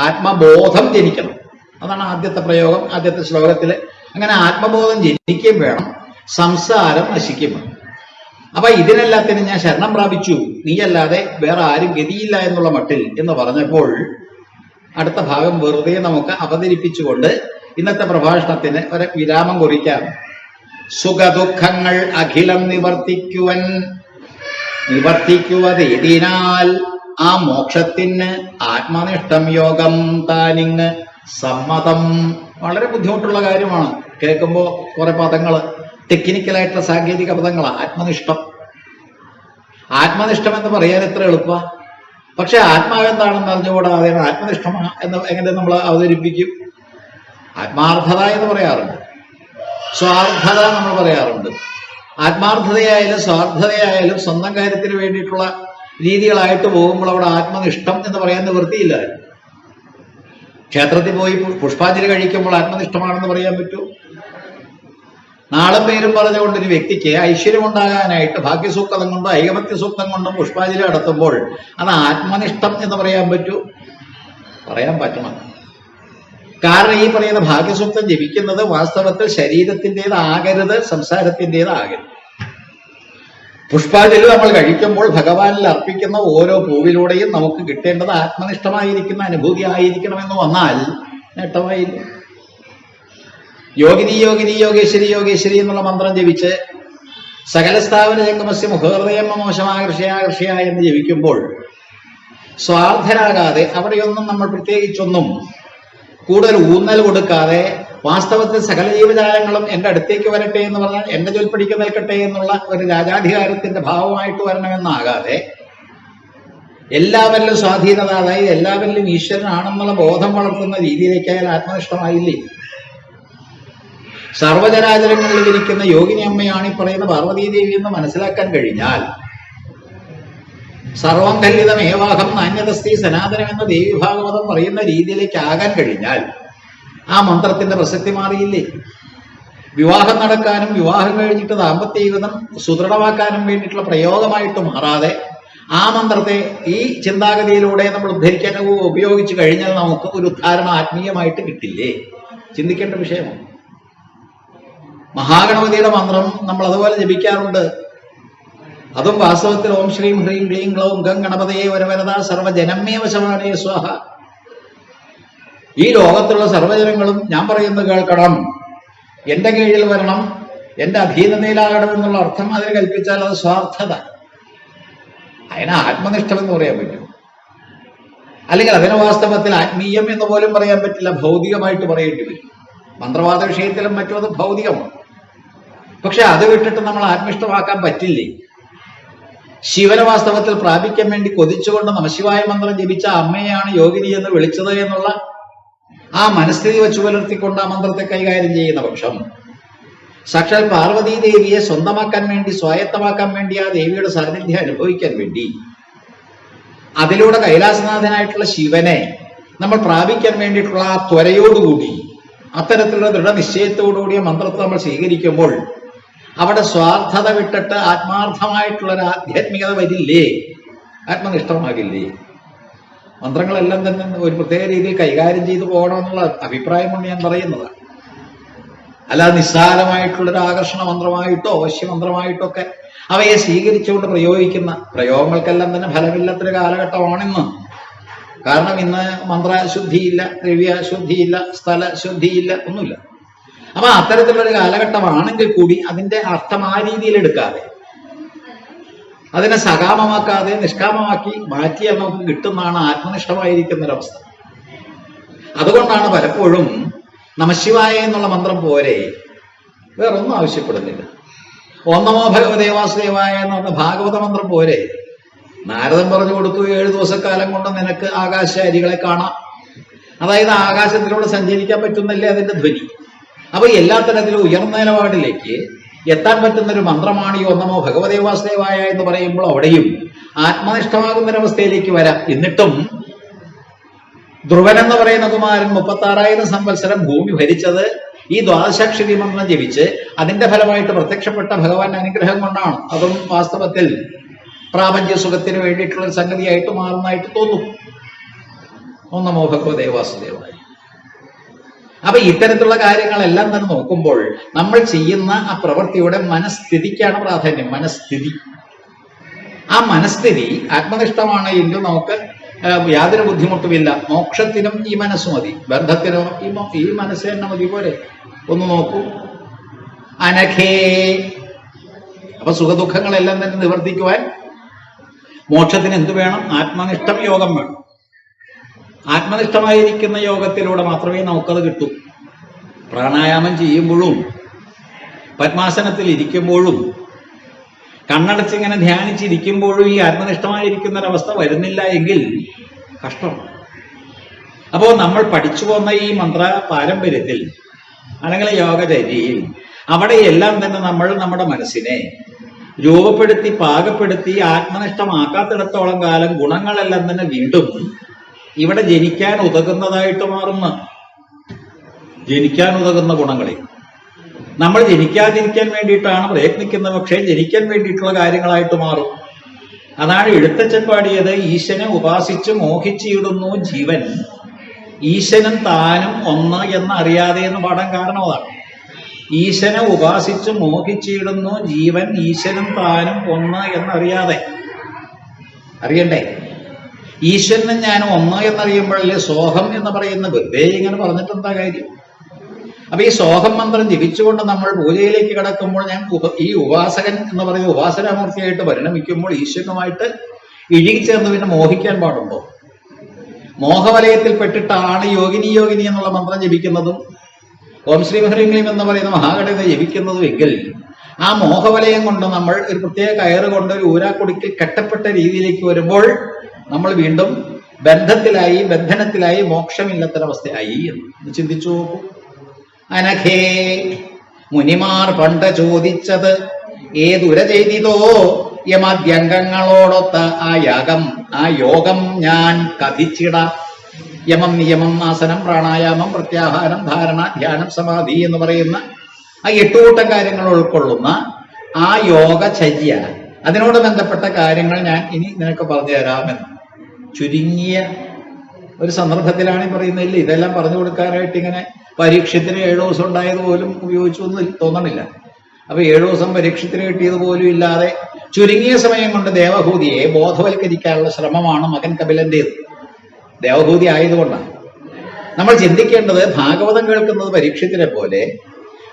ആത്മബോധം ജനിക്കണം. അതാണ് ആദ്യത്തെ പ്രയോഗം, ആദ്യത്തെ ശ്ലോകത്തില് അങ്ങനെ ആത്മബോധം ജനിക്കുകയും വേണം, സംസാരം നശിക്കും വേണം. അപ്പൊ ഇതിനെല്ലാത്തിനും ഞാൻ ശരണം പ്രാപിച്ചു, നീയല്ലാതെ വേറെ ആരും ഗതിയില്ല എന്നുള്ള മട്ടിൽ എന്ന് പറഞ്ഞപ്പോൾ അടുത്ത ഭാഗം വെറുതെ നമുക്ക് അവതരിപ്പിച്ചുകൊണ്ട് ഇന്നത്തെ പ്രഭാഷണത്തിന് ഒരു വിരാമം കുറിക്കാം. സുഖദുഃഖങ്ങൾ അഖിലം നിവർത്തിക്കുവതേതിനാൽ ആ മോക്ഷത്തിന് ആത്മനിഷ്ഠം യോഗം താനിങ് സമ്മതം. വളരെ ബുദ്ധിമുട്ടുള്ള കാര്യമാണ്, കേൾക്കുമ്പോൾ കുറെ പദങ്ങള്, ടെക്നിക്കലായിട്ടുള്ള സാങ്കേതിക പദങ്ങളാണ്. ആത്മനിഷ്ഠം എന്ന് പറയാൻ എത്ര എളുപ്പ, പക്ഷെ ആത്മാവ് എന്താണെന്ന് അറിഞ്ഞുകൂടാതെ ആത്മനിഷ്ഠമാണ് എന്ന് എങ്ങനെ നമ്മൾ അവതരിപ്പിക്കും? ആത്മാർത്ഥത എന്ന് പറയാറുണ്ട്, സ്വാർത്ഥത നമ്മൾ പറയാറുണ്ട്. ആത്മാർത്ഥതയായാലും സ്വാർത്ഥതയായാലും സ്വന്തം കാര്യത്തിന് വേണ്ടിയിട്ടുള്ള രീതികളായിട്ട് പോകുമ്പോൾ അവിടെ ആത്മനിഷ്ഠം എന്ന് പറയാൻ നിവൃത്തിയില്ല. ക്ഷേത്രത്തിൽ പോയി പുഷ്പാഞ്ജലി കഴിക്കുമ്പോൾ ആത്മനിഷ്ഠമാണെന്ന് പറയാൻ പറ്റുമോ? നാളും പേരും പറഞ്ഞുകൊണ്ട് ഒരു വ്യക്തിക്ക് ഐശ്വര്യമുണ്ടാകാനായിട്ട് ഭാഗ്യസൂക്തം കൊണ്ടും ഐകമത്യ സൂക്തം കൊണ്ടും പുഷ്പാഞ്ജലി നടത്തുമ്പോൾ അത് ആത്മനിഷ്ഠം എന്ന് പറയാൻ പറ്റൂ? പറയാൻ പറ്റണം. കാരണം ഈ പറയുന്ന ഭാഗ്യസൂക്തം ജപിക്കുന്നത് വാസ്തവത്തിൽ ശരീരത്തിൻ്റെതാകരുത്, സംസാരത്തിൻ്റെതാകരുത്. പുഷ്പാഞ്ജലി നമ്മൾ കഴിക്കുമ്പോൾ ഭഗവാനിൽ അർപ്പിക്കുന്ന ഓരോ പൂവിലൂടെയും നമുക്ക് കിട്ടേണ്ടത് ആത്മനിഷ്ഠമായിരിക്കുന്ന അനുഭൂതി ആയിരിക്കണമെന്ന് വന്നാൽ നേട്ടമായില്ല. യോഗിനി യോഗിനി യോഗേശ്വരി യോഗേശ്വരി എന്നുള്ള മന്ത്രം ജപിച്ച് സകല സ്ഥാപന ജംഗമസ്യ മുഖഹൃദയം മോശമാകർഷയാകർഷയ എന്ന് ജപിക്കുമ്പോൾ സ്വാർത്ഥരാകാതെ അവിടെയൊന്നും നമ്മൾ പ്രത്യേകിച്ചൊന്നും കൂടുതൽ ഊന്നൽ കൊടുക്കാതെ വാസ്തവത്തിൽ സകല ജീവജാലങ്ങളും എൻ്റെ അടുത്തേക്ക് വരട്ടെ എന്ന് പറഞ്ഞാൽ എൻ്റെ ചൊൽപ്പടിക്ക് നിൽക്കട്ടെ എന്നുള്ള ഒരു രാജാധികാരത്തിന്റെ ഭാവമായിട്ട് വരണമെന്നാകാതെ എല്ലാവരിലും സ്വാധീനത, അതായത് എല്ലാവരിലും ഈശ്വരനാണെന്നുള്ള ബോധം വളർത്തുന്ന രീതിയിലേക്കായാൽ ആത്മനിഷ്ഠമായില്ലേ? സർവചരാചരങ്ങളിൽ ഇരിക്കുന്ന യോഗിനി അമ്മയാണ് ഈ പറയുന്ന പാർവതീദേവി എന്ന് മനസ്സിലാക്കാൻ കഴിഞ്ഞാൽ, സർവം കല്ലിതമേവാഹം നാന്യതസ്തി സനാതനം എന്ന ദേവി ഭാഗവതം പറയുന്ന രീതിയിലേക്ക് ആകാൻ കഴിഞ്ഞാൽ ആ മന്ത്രത്തിന്റെ പ്രസക്തി മാറിയില്ലേ? വിവാഹം നടക്കാനും വിവാഹം കഴിഞ്ഞിട്ട് ദാമ്പത്യ ജീവിതം സുദൃഢമാക്കാനും വേണ്ടിയിട്ടുള്ള പ്രയോഗമായിട്ട് മാറാതെ ആ മന്ത്രത്തെ ഈ ചിന്താഗതിയിലൂടെ നമ്മൾ ഉദ്ധരിക്കാൻ ഉപയോഗിച്ചു കഴിഞ്ഞാൽ നമുക്ക് ഒരു ഉദ്ധാരണ ആത്മീയമായിട്ട് കിട്ടില്ലേ? ചിന്തിക്കേണ്ട വിഷയമാണ്. മഹാഗണപതിയുടെ മന്ത്രം നമ്മൾ അതുപോലെ ജപിക്കാറുണ്ട്. അതും വാസ്തവത്തിൽ ഓം ശ്രീം ഹ്രീം ക്ലീം ക്ലൗം ഗം ഗണപതയെ വരവരത സർവജനമേവ ശമാനേ സ്വാഹ. ഈ ലോകത്തുള്ള സർവ്വജനങ്ങളും ഞാൻ പറയുന്നത് കേൾക്കണം, എന്റെ കീഴിൽ വരണം, എന്റെ അധീനതയിലാകണം എന്നുള്ള അർത്ഥം അതിന് കൽപ്പിച്ചാൽ അത് സ്വാർത്ഥത. അതിന് ആത്മനിഷ്ഠം എന്ന് പറയാൻ പറ്റും, അല്ലെങ്കിൽ അതിന് വാസ്തവത്തിൽ ആത്മീയം എന്ന് പോലും പറയാൻ പറ്റില്ല, ഭൗതികമായിട്ട് പറയേണ്ടി വരും. മന്ത്രവാദ വിഷയത്തിലും മറ്റും അത് ഭൗതികമാണ്. പക്ഷെ അത് വിട്ടിട്ട് നമ്മൾ ആത്മിഷ്ടമാക്കാൻ പറ്റില്ലേ? ശിവനെ വാസ്തവത്തിൽ പ്രാപിക്കാൻ വേണ്ടി കൊതിച്ചുകൊണ്ട് നമശിവായ മന്ത്രം ജപിച്ച അമ്മയാണ് യോഗിനി എന്ന് വിളിച്ചത് എന്നുള്ള ആ മനസ്ഥിതി വെച്ചു പുലർത്തിക്കൊണ്ട് ആ മന്ത്രത്തെ കൈകാര്യം ചെയ്യുന്ന പക്ഷം സാക്ഷാൽ പാർവതീ ദേവിയെ സ്വന്തമാക്കാൻ വേണ്ടി, സ്വായത്തമാക്കാൻ വേണ്ടി, ആ ദേവിയുടെ സാന്നിധ്യം അനുഭവിക്കാൻ വേണ്ടി അതിലൂടെ കൈലാസനാഥനായിട്ടുള്ള ശിവനെ നമ്മൾ പ്രാപിക്കാൻ വേണ്ടിയിട്ടുള്ള ആ ത്വരയോടുകൂടി, അത്തരത്തിലുള്ള ദൃഢനിശ്ചയത്തോടുകൂടിയ മന്ത്രത്തെ നമ്മൾ സ്വീകരിക്കുമ്പോൾ അവിടെ സ്വാർത്ഥത വിട്ടിട്ട് ആത്മാർത്ഥമായിട്ടുള്ളൊരു ആധ്യാത്മികത വരില്ലേ? ആത്മനിഷ്ഠമാകില്ലേ? മന്ത്രങ്ങളെല്ലാം തന്നെ ഒരു പ്രത്യേക രീതിയിൽ കൈകാര്യം ചെയ്തു പോകണമെന്നുള്ള അഭിപ്രായം കൊണ്ട് ഞാൻ പറയുന്നതാണ്. അല്ലാതെ നിസ്സാരമായിട്ടുള്ളൊരു ആകർഷണ മന്ത്രമായിട്ടോ അവശ്യമന്ത്രമായിട്ടോ ഒക്കെ അവയെ സ്വീകരിച്ചുകൊണ്ട് പ്രയോഗിക്കുന്ന പ്രയോഗങ്ങൾക്കെല്ലാം തന്നെ ഫലമില്ലാത്തൊരു കാലഘട്ടമാണിന്ന്. കാരണം ഇന്ന് മന്ത്രശുദ്ധിയില്ല, ദ്രവ്യശുദ്ധിയില്ല, സ്ഥലശുദ്ധിയില്ല, ഒന്നുമില്ല. അപ്പൊ അത്തരത്തിലുള്ളൊരു കാലഘട്ടമാണെങ്കിൽ കൂടി അതിന്റെ അർത്ഥം ആ രീതിയിൽ എടുക്കാതെ, അതിനെ സകാമമാക്കാതെ നിഷ്കാമമാക്കി മാറ്റിയാൽ നമുക്ക് കിട്ടുന്നതാണ് ആത്മനിഷ്ഠമായിരിക്കുന്നൊരവസ്ഥ. അതുകൊണ്ടാണ് പലപ്പോഴും നമശിവായ എന്നുള്ള മന്ത്രം പോരെ വേറൊന്നും ആവശ്യപ്പെടുന്നില്ല. ഓം നമോ ഭഗവതേ വാസുദേവായ എന്ന് പറഞ്ഞ ഭാഗവത മന്ത്രം പോരെ? നാരദൻ പറഞ്ഞു കൊടുത്തു, 7 ദിവസക്കാലം കൊണ്ട് നിനക്ക് ആകാശാരികളെ കാണാം. അതായത് ആകാശത്തിലൂടെ സഞ്ചരിക്കാൻ പറ്റുന്നല്ലേ അതിന്റെ ധ്വനി. അപ്പൊ എല്ലാ തരത്തിലും ഉയർന്ന നിലപാടിലേക്ക് എത്താൻ പറ്റുന്നൊരു മന്ത്രമാണ് ഈ ഓം നമോ ഭഗവതേ വാസുദേവായ എന്ന് പറയുമ്പോൾ അവിടെയും ആത്മനിഷ്ഠമാകുന്നൊരവസ്ഥയിലേക്ക് വരാം. എന്നിട്ടും ധ്രുവൻ എന്ന് പറയുന്ന കുമാരൻ 36,000 സംവത്സരം ഭൂമി ഭരിച്ചത് ഈ ദ്വാദശാക്ഷരി മന്ത്രം ജപിച്ച് അതിന്റെ ഫലമായിട്ട് പ്രത്യക്ഷപ്പെട്ട ഭഗവാന്റെ അനുഗ്രഹം കൊണ്ടാണ്. അതും വാസ്തവത്തിൽ പ്രാപഞ്ച സുഖത്തിന് വേണ്ടിയിട്ടുള്ള ഒരു സംഗതിയായിട്ട് മാറുന്നതായിട്ട് തോന്നും. ഓം നമോ ഭഗവതേ വാസുദേവായ. അപ്പൊ ഇത്തരത്തിലുള്ള കാര്യങ്ങളെല്ലാം തന്നെ നോക്കുമ്പോൾ നമ്മൾ ചെയ്യുന്ന ആ പ്രവൃത്തിയുടെ മനസ്ഥിതിക്കാണ് പ്രാധാന്യം. മനസ്ഥിതി, ആ മനസ്ഥിതി ആത്മനിഷ്ഠമാണ് എങ്കിൽ നമുക്ക് യാതൊരു ബുദ്ധിമുട്ടുമില്ല. മോക്ഷത്തിനും ഈ മനസ്സ് മതി, ബന്ധത്തിനും ഈ മനസ്സ് തന്നെ മതി. പോലെ ഒന്ന് നോക്കൂ, അനഘേ. അപ്പൊ സുഖദുഃഖങ്ങളെല്ലാം തന്നെ നിവർത്തിക്കുവാൻ മോക്ഷത്തിന് എന്ത് വേണം? ആത്മനിഷ്ഠം യോഗം വേണം. ആത്മനിഷ്ഠമായിരിക്കുന്ന യോഗത്തിലൂടെ മാത്രമേ നമുക്കത് കിട്ടൂ. പ്രാണായാമം ചെയ്യുമ്പോഴും പത്മാസനത്തിൽ ഇരിക്കുമ്പോഴും കണ്ണടച്ചിങ്ങനെ ധ്യാനിച്ചിരിക്കുമ്പോഴും ഈ ആത്മനിഷ്ഠമായിരിക്കുന്ന ഒരവസ്ഥ വരുന്നില്ല എങ്കിൽ കഷ്ടം. അപ്പോൾ നമ്മൾ പഠിച്ചു പോന്ന ഈ മന്ത്ര പാരമ്പര്യത്തിൽ അല്ലെങ്കിൽ യോഗചര്യയിൽ അവിടെയെല്ലാം തന്നെ നമ്മൾ നമ്മുടെ മനസ്സിനെ രൂപപ്പെടുത്തി പാകപ്പെടുത്തി ആത്മനിഷ്ഠമാക്കാത്തിടത്തോളം കാലം ഗുണങ്ങളെല്ലാം തന്നെ വീണ്ടും ഇവിടെ ജനിക്കാൻ ഉതകുന്നതായിട്ട് മാറുന്ന, ജനിക്കാൻ ഉതകുന്ന ഗുണങ്ങളെ നമ്മൾ ജനിക്കാതിരിക്കാൻ വേണ്ടിയിട്ടാണ് പ്രയത്നിക്കുന്നത്, പക്ഷേ ജനിക്കാൻ വേണ്ടിയിട്ടുള്ള കാര്യങ്ങളായിട്ട് മാറും. അതാണ് എഴുത്തച്ഛൻ പാടിയത്, ഈശനെ ഉപാസിച്ച് മോഹിച്ചിടുന്നു ജീവൻ, ഈശനും താനും ഒന്ന് എന്നറിയാതെ എന്ന് പാടാൻ കാരണം അതാണ്. ഈശനെ ഉപാസിച്ച് മോഹിച്ചിടുന്നു ജീവൻ, ഈശനും താനും ഒന്ന് എന്നറിയാതെ. അറിയണ്ടേ? ഈശ്വരനും ഞാനും ഒന്ന് എന്നറിയുമ്പോഴല്ലേ സോഹം എന്ന് പറയുന്ന വെറുതെ ഇങ്ങനെ പറഞ്ഞിട്ട് എന്താ കാര്യം? അപ്പൊ ഈ സോഹം മന്ത്രം ജപിച്ചുകൊണ്ട് നമ്മൾ പൂജയിലേക്ക് കിടക്കുമ്പോൾ ഞാൻ ഈ ഉപാസകൻ എന്ന് പറയുന്ന ഉപാസനാമൂർത്തിയായിട്ട് പരിണമിക്കുമ്പോൾ ഈശ്വരനുമായിട്ട് ഇഴുകിച്ചേർന്ന് പിന്നെ മോഹിക്കാൻ പാടുണ്ടോ? മോഹവലയത്തിൽ പെട്ടിട്ടാണ് യോഗിനി യോഗിനി എന്നുള്ള മന്ത്രം ജപിക്കുന്നതും ഓം ശ്രീ ഹ്രീം എന്ന് പറയുന്ന മഹാഗണത ജപിക്കുന്നതും എങ്കിൽ ആ മോഹവലയം കൊണ്ട് നമ്മൾ ഒരു പ്രത്യേക കയറ് കൊണ്ട് ഒരു ഊരാക്കുടിക്കിൽ കെട്ടപ്പെട്ട രീതിയിലേക്ക് വരുമ്പോൾ നമ്മൾ വീണ്ടും ബന്ധത്തിലായി, ബന്ധനത്തിലായി, മോക്ഷമില്ലാത്തൊരവസ്ഥയായി എന്ന് ചിന്തിച്ചു നോക്കൂ. അനഘേ, മുനിമാർ പണ്ട് ചോദിച്ചത് ഏതുര ചെയ്തിതോ യമദ്യംഗങ്ങളോടൊത്ത ആ യോഗം ഞാൻ കഥിച്ചിടാം. യമം, നിയമം, ആസനം, പ്രാണായാമം, പ്രത്യാഹാരം, ധാരണ, ധ്യാനം, സമാധി എന്ന് പറയുന്ന ആ 8 കൂട്ടം കാര്യങ്ങൾ ഉൾക്കൊള്ളുന്ന ആ യോഗചര്യ, അതിനോട് ബന്ധപ്പെട്ട കാര്യങ്ങൾ ഞാൻ ഇനി നിനക്ക് പറഞ്ഞു തരാമെന്ന് ചുരുങ്ങിയ ഒരു സന്ദർഭത്തിലാണ് പറയുന്നില്ല. ഇതെല്ലാം പറഞ്ഞു കൊടുക്കാനായിട്ട് ഇങ്ങനെ പരീക്ഷത്തിന് 7 ദിവസം ഉണ്ടായത് പോലും ഉപയോഗിച്ചു എന്ന് തോന്നണില്ല. അപ്പൊ 7 ദിവസം പരീക്ഷത്തിന് കിട്ടിയത് പോലും ഇല്ലാതെ ചുരുങ്ങിയ സമയം കൊണ്ട് ദേവഹൂതിയെ ബോധവൽക്കരിക്കാനുള്ള ശ്രമമാണ് മകൻ കപിലന്റേത്. ദേവഹൂതി ആയതുകൊണ്ടാണ് നമ്മൾ ചിന്തിക്കേണ്ടത്. ഭാഗവതം കേൾക്കുന്നത് പരീക്ഷത്തിനെ പോലെ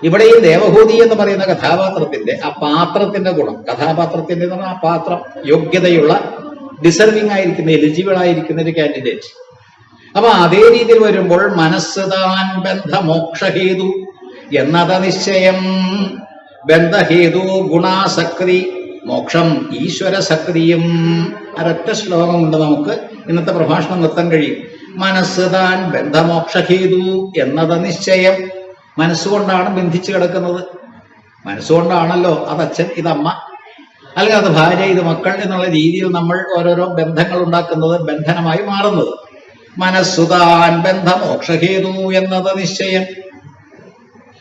ഇവിടെ ഈ ദേവഹൂതി എന്ന് പറയുന്ന കഥാപാത്രത്തിന്റെ ആ പാത്രത്തിന്റെ ഗുണം, കഥാപാത്രത്തിന്റെ ആ പാത്രം യോഗ്യതയുള്ള, ഡിസർവിംഗ് ആയിരിക്കുന്ന, എലിജിബിൾ ആയിരിക്കുന്ന ഒരു കാൻഡിഡേറ്റ്. അപ്പൊ അതേ രീതിയിൽ വരുമ്പോൾ മനസ്സ് താൻ ബന്ധമോക്ഷഹേതു എന്നത നിശ്ചയം, ബന്ധഹേതു ഗുണാസക്തി മോക്ഷം ഈശ്വരസക്തിയും. ഒരൊറ്റ ശ്ലോകം കൊണ്ട് നമുക്ക് ഇന്നത്തെ പ്രഭാഷണം നിർത്താൻ കഴിയും. മനസ്സ് താൻ ബന്ധമോക്ഷഹേതു എന്നത നിശ്ചയം. മനസ്സുകൊണ്ടാണ് ബന്ധിച്ചു കിടക്കുന്നത്. മനസ്സുകൊണ്ടാണല്ലോ അത് അച്ഛൻ, ഇതമ്മ, അല്ലെങ്കിൽ അത് ഭാര്യ, ഇത് മക്കൾ എന്നുള്ള രീതിയിൽ നമ്മൾ ഓരോരോ ബന്ധങ്ങൾ ഉണ്ടാക്കുന്നത്, ബന്ധനമായി മാറുന്നത്. മനസ്സുതാൻ ബന്ധമോക്ഷഹേതു എന്നത് നിശ്ചയം.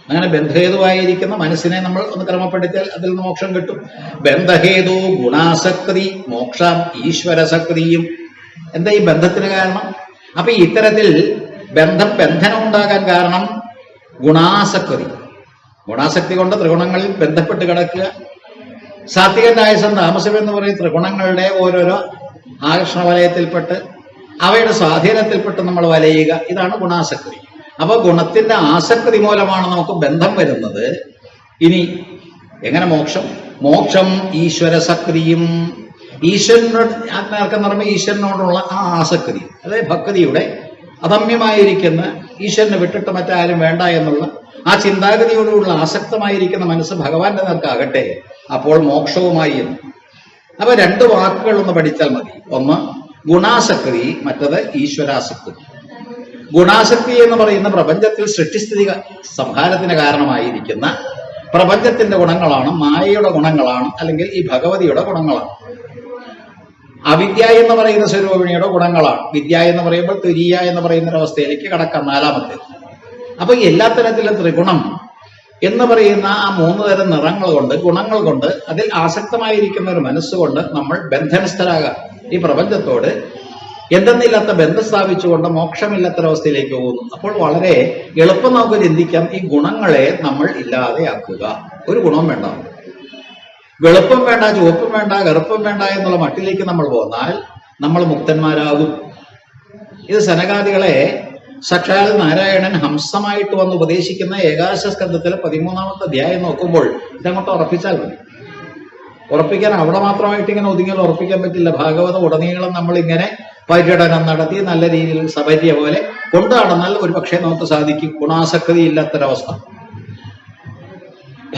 അങ്ങനെ ബന്ധഹേതുവായിരിക്കുന്ന മനസ്സിനെ നമ്മൾ ഒന്ന് ക്രമപ്പെടുത്തിയാൽ അതിൽ നിന്ന് മോക്ഷം കിട്ടും. ബന്ധഹേതു ഗുണാസക്തി മോക്ഷം ഈശ്വരസക്തിയും. എന്താ ഈ ബന്ധത്തിന് കാരണം? അപ്പൊ ഇത്തരത്തിൽ ബന്ധനം ഉണ്ടാകാൻ കാരണം ഗുണാസക്തി. ഗുണാസക്തി കൊണ്ട് ത്രിഗുണങ്ങളിൽ ബന്ധപ്പെട്ട് കിടക്കുക. സാത്വികന്റെ ആയുസം താമസം എന്ന് പറയും ത്രിഗുണങ്ങളുടെ ഓരോരോ ആകർഷണ വലയത്തിൽപ്പെട്ട് അവയുടെ സ്വാധീനത്തിൽപ്പെട്ട് നമ്മൾ വലയുക. ഇതാണ് ഗുണാസക്തി. അപ്പൊ ഗുണത്തിന്റെ ആസക്തി മൂലമാണ് നമുക്ക് ബന്ധം വരുന്നത്. ഇനി എങ്ങനെ മോക്ഷം? മോക്ഷം ഈശ്വരസക്തിയും. ഈശ്വരനോട് ആത്മാർക്കെന്ന് പറയുമ്പോൾ ഈശ്വരനോടുള്ള ആ ആസക്തി, അതായത് ഭക്തിയുടെ അദമ്യമായിരിക്കുന്ന, ഈശ്വരനെ വിട്ടിട്ട് മറ്റാരും വേണ്ട എന്നുള്ള ആ ചിന്താഗതിയോടുള്ള ആസക്തമായിരിക്കുന്ന മനസ്സ് ഭഗവാന്റെ നേർക്കാകട്ടെ, അപ്പോൾ മോക്ഷവുമായി എന്ന്. അപ്പൊ 2 വാക്കുകൾ ഒന്ന് പഠിച്ചാൽ മതി. ഒന്ന് ഗുണാസക്തി, മറ്റത് ഈശ്വരാസക്തി. ഗുണാസക്തി എന്ന് പറയുന്ന പ്രപഞ്ചത്തിൽ സൃഷ്ടിസ്ഥിതി സംഹാരത്തിന് കാരണമായിരിക്കുന്ന പ്രപഞ്ചത്തിന്റെ ഗുണങ്ങളാണ്, മായയുടെ ഗുണങ്ങളാണ്, അല്ലെങ്കിൽ ഈ ഭഗവതിയുടെ ഗുണങ്ങളാണ്. അവിദ്യ എന്ന് പറയുന്ന സ്വരൂപിണിയുടെ ഗുണങ്ങളാണ്. വിദ്യ എന്ന് പറയുമ്പോൾ തുരിയ എന്ന് പറയുന്ന ഒരവസ്ഥയിലേക്ക് കടക്കാം, 4-മത്തെ. അപ്പൊ എല്ലാ തരത്തിലും ത്രിഗുണം എന്ന് പറയുന്ന ആ 3 തരം നിറങ്ങൾ കൊണ്ട്, ഗുണങ്ങൾ കൊണ്ട്, അതിൽ ആസക്തമായിരിക്കുന്ന ഒരു മനസ്സുകൊണ്ട് നമ്മൾ ബന്ധനസ്ഥരാകാം. ഈ പ്രപഞ്ചത്തോട് എന്തെന്നില്ലാത്ത ബന്ധം സ്ഥാപിച്ചുകൊണ്ട് മോക്ഷമില്ലാത്തൊരവസ്ഥയിലേക്ക് പോകുന്നു. അപ്പോൾ വളരെ എളുപ്പം നമുക്ക് ചിന്തിക്കാം, ഈ ഗുണങ്ങളെ നമ്മൾ ഇല്ലാതെയാക്കുക. ഒരു ഗുണം വേണ്ട, വെളുപ്പും വേണ്ട, ചുവപ്പും വേണ്ട, കറുപ്പും വേണ്ട എന്നുള്ള മട്ടിലേക്ക് നമ്മൾ പോന്നാൽ നമ്മൾ മുക്തന്മാരാകും. ഇത് സനകാദികളെ സാക്ഷാൽ നാരായണൻ ഹംസമായിട്ട് വന്ന് ഉപദേശിക്കുന്ന ഏകാദശ സ്കന്ധത്തിലെ 13-ാമത്തെ അധ്യായം നോക്കുമ്പോൾ ഇതങ്ങോട്ട് ഉറപ്പിച്ചാൽ മതി. ഉറപ്പിക്കാൻ അവിടെ മാത്രമായിട്ട് ഇങ്ങനെ ഒതുങ്ങിയാൽ ഉറപ്പിക്കാൻ പറ്റില്ല. ഭാഗവതം ഉടനീളം നമ്മൾ ഇങ്ങനെ പര്യടനം നടത്തി നല്ല രീതിയിൽ സബര്യ പോലെ കൊണ്ടു നടന്നാൽ ഒരു പക്ഷേ നമുക്ക് സാധിക്കും. ഗുണാസക്തി ഇല്ലാത്തൊരവസ്ഥ.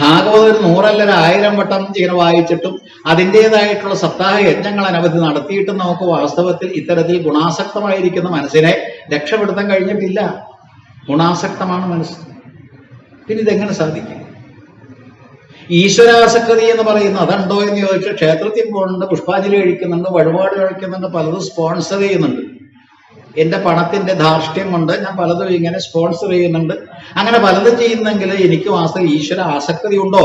ഭാഗവതം ഒരു 100 അല്ല 1000 വട്ടം ഇങ്ങനെ വായിച്ചിട്ടും അതിൻ്റെതായിട്ടുള്ള സപ്താഹ യജ്ഞങ്ങൾ അനവധി നടത്തിയിട്ടും നമുക്ക് വാസ്തവത്തിൽ ഇത്തരത്തിൽ ഗുണാസക്തമായിരിക്കുന്ന മനസ്സിനെ രക്ഷപ്പെടുത്താൻ കഴിഞ്ഞിട്ടില്ല. ഗുണാസക്തമാണ് മനസ്സ്. പിന്നെ ഇതെങ്ങനെ സാധിക്കും? ഈശ്വരാസക്തി എന്ന് പറയുന്നത് അതുണ്ടോ എന്ന് ചോദിച്ചാൽ ക്ഷേത്രത്തിൽ പോകുന്നുണ്ട്, പുഷ്പാഞ്ജലി കഴിക്കുന്നുണ്ട്, വഴിപാട് കഴിക്കുന്നുണ്ട്, പലതും സ്പോൺസർ ചെയ്യുന്നുണ്ട്. എന്റെ പണത്തിന്റെ ധാർഷ്ട്യം കൊണ്ട് ഞാൻ പലതും ഇങ്ങനെ സ്പോൺസർ ചെയ്യുന്നുണ്ട്. അങ്ങനെ പലതും ചെയ്യുന്നെങ്കിൽ എനിക്ക് വാസ്തവം ഈശ്വര ആസക്തി ഉണ്ടോ,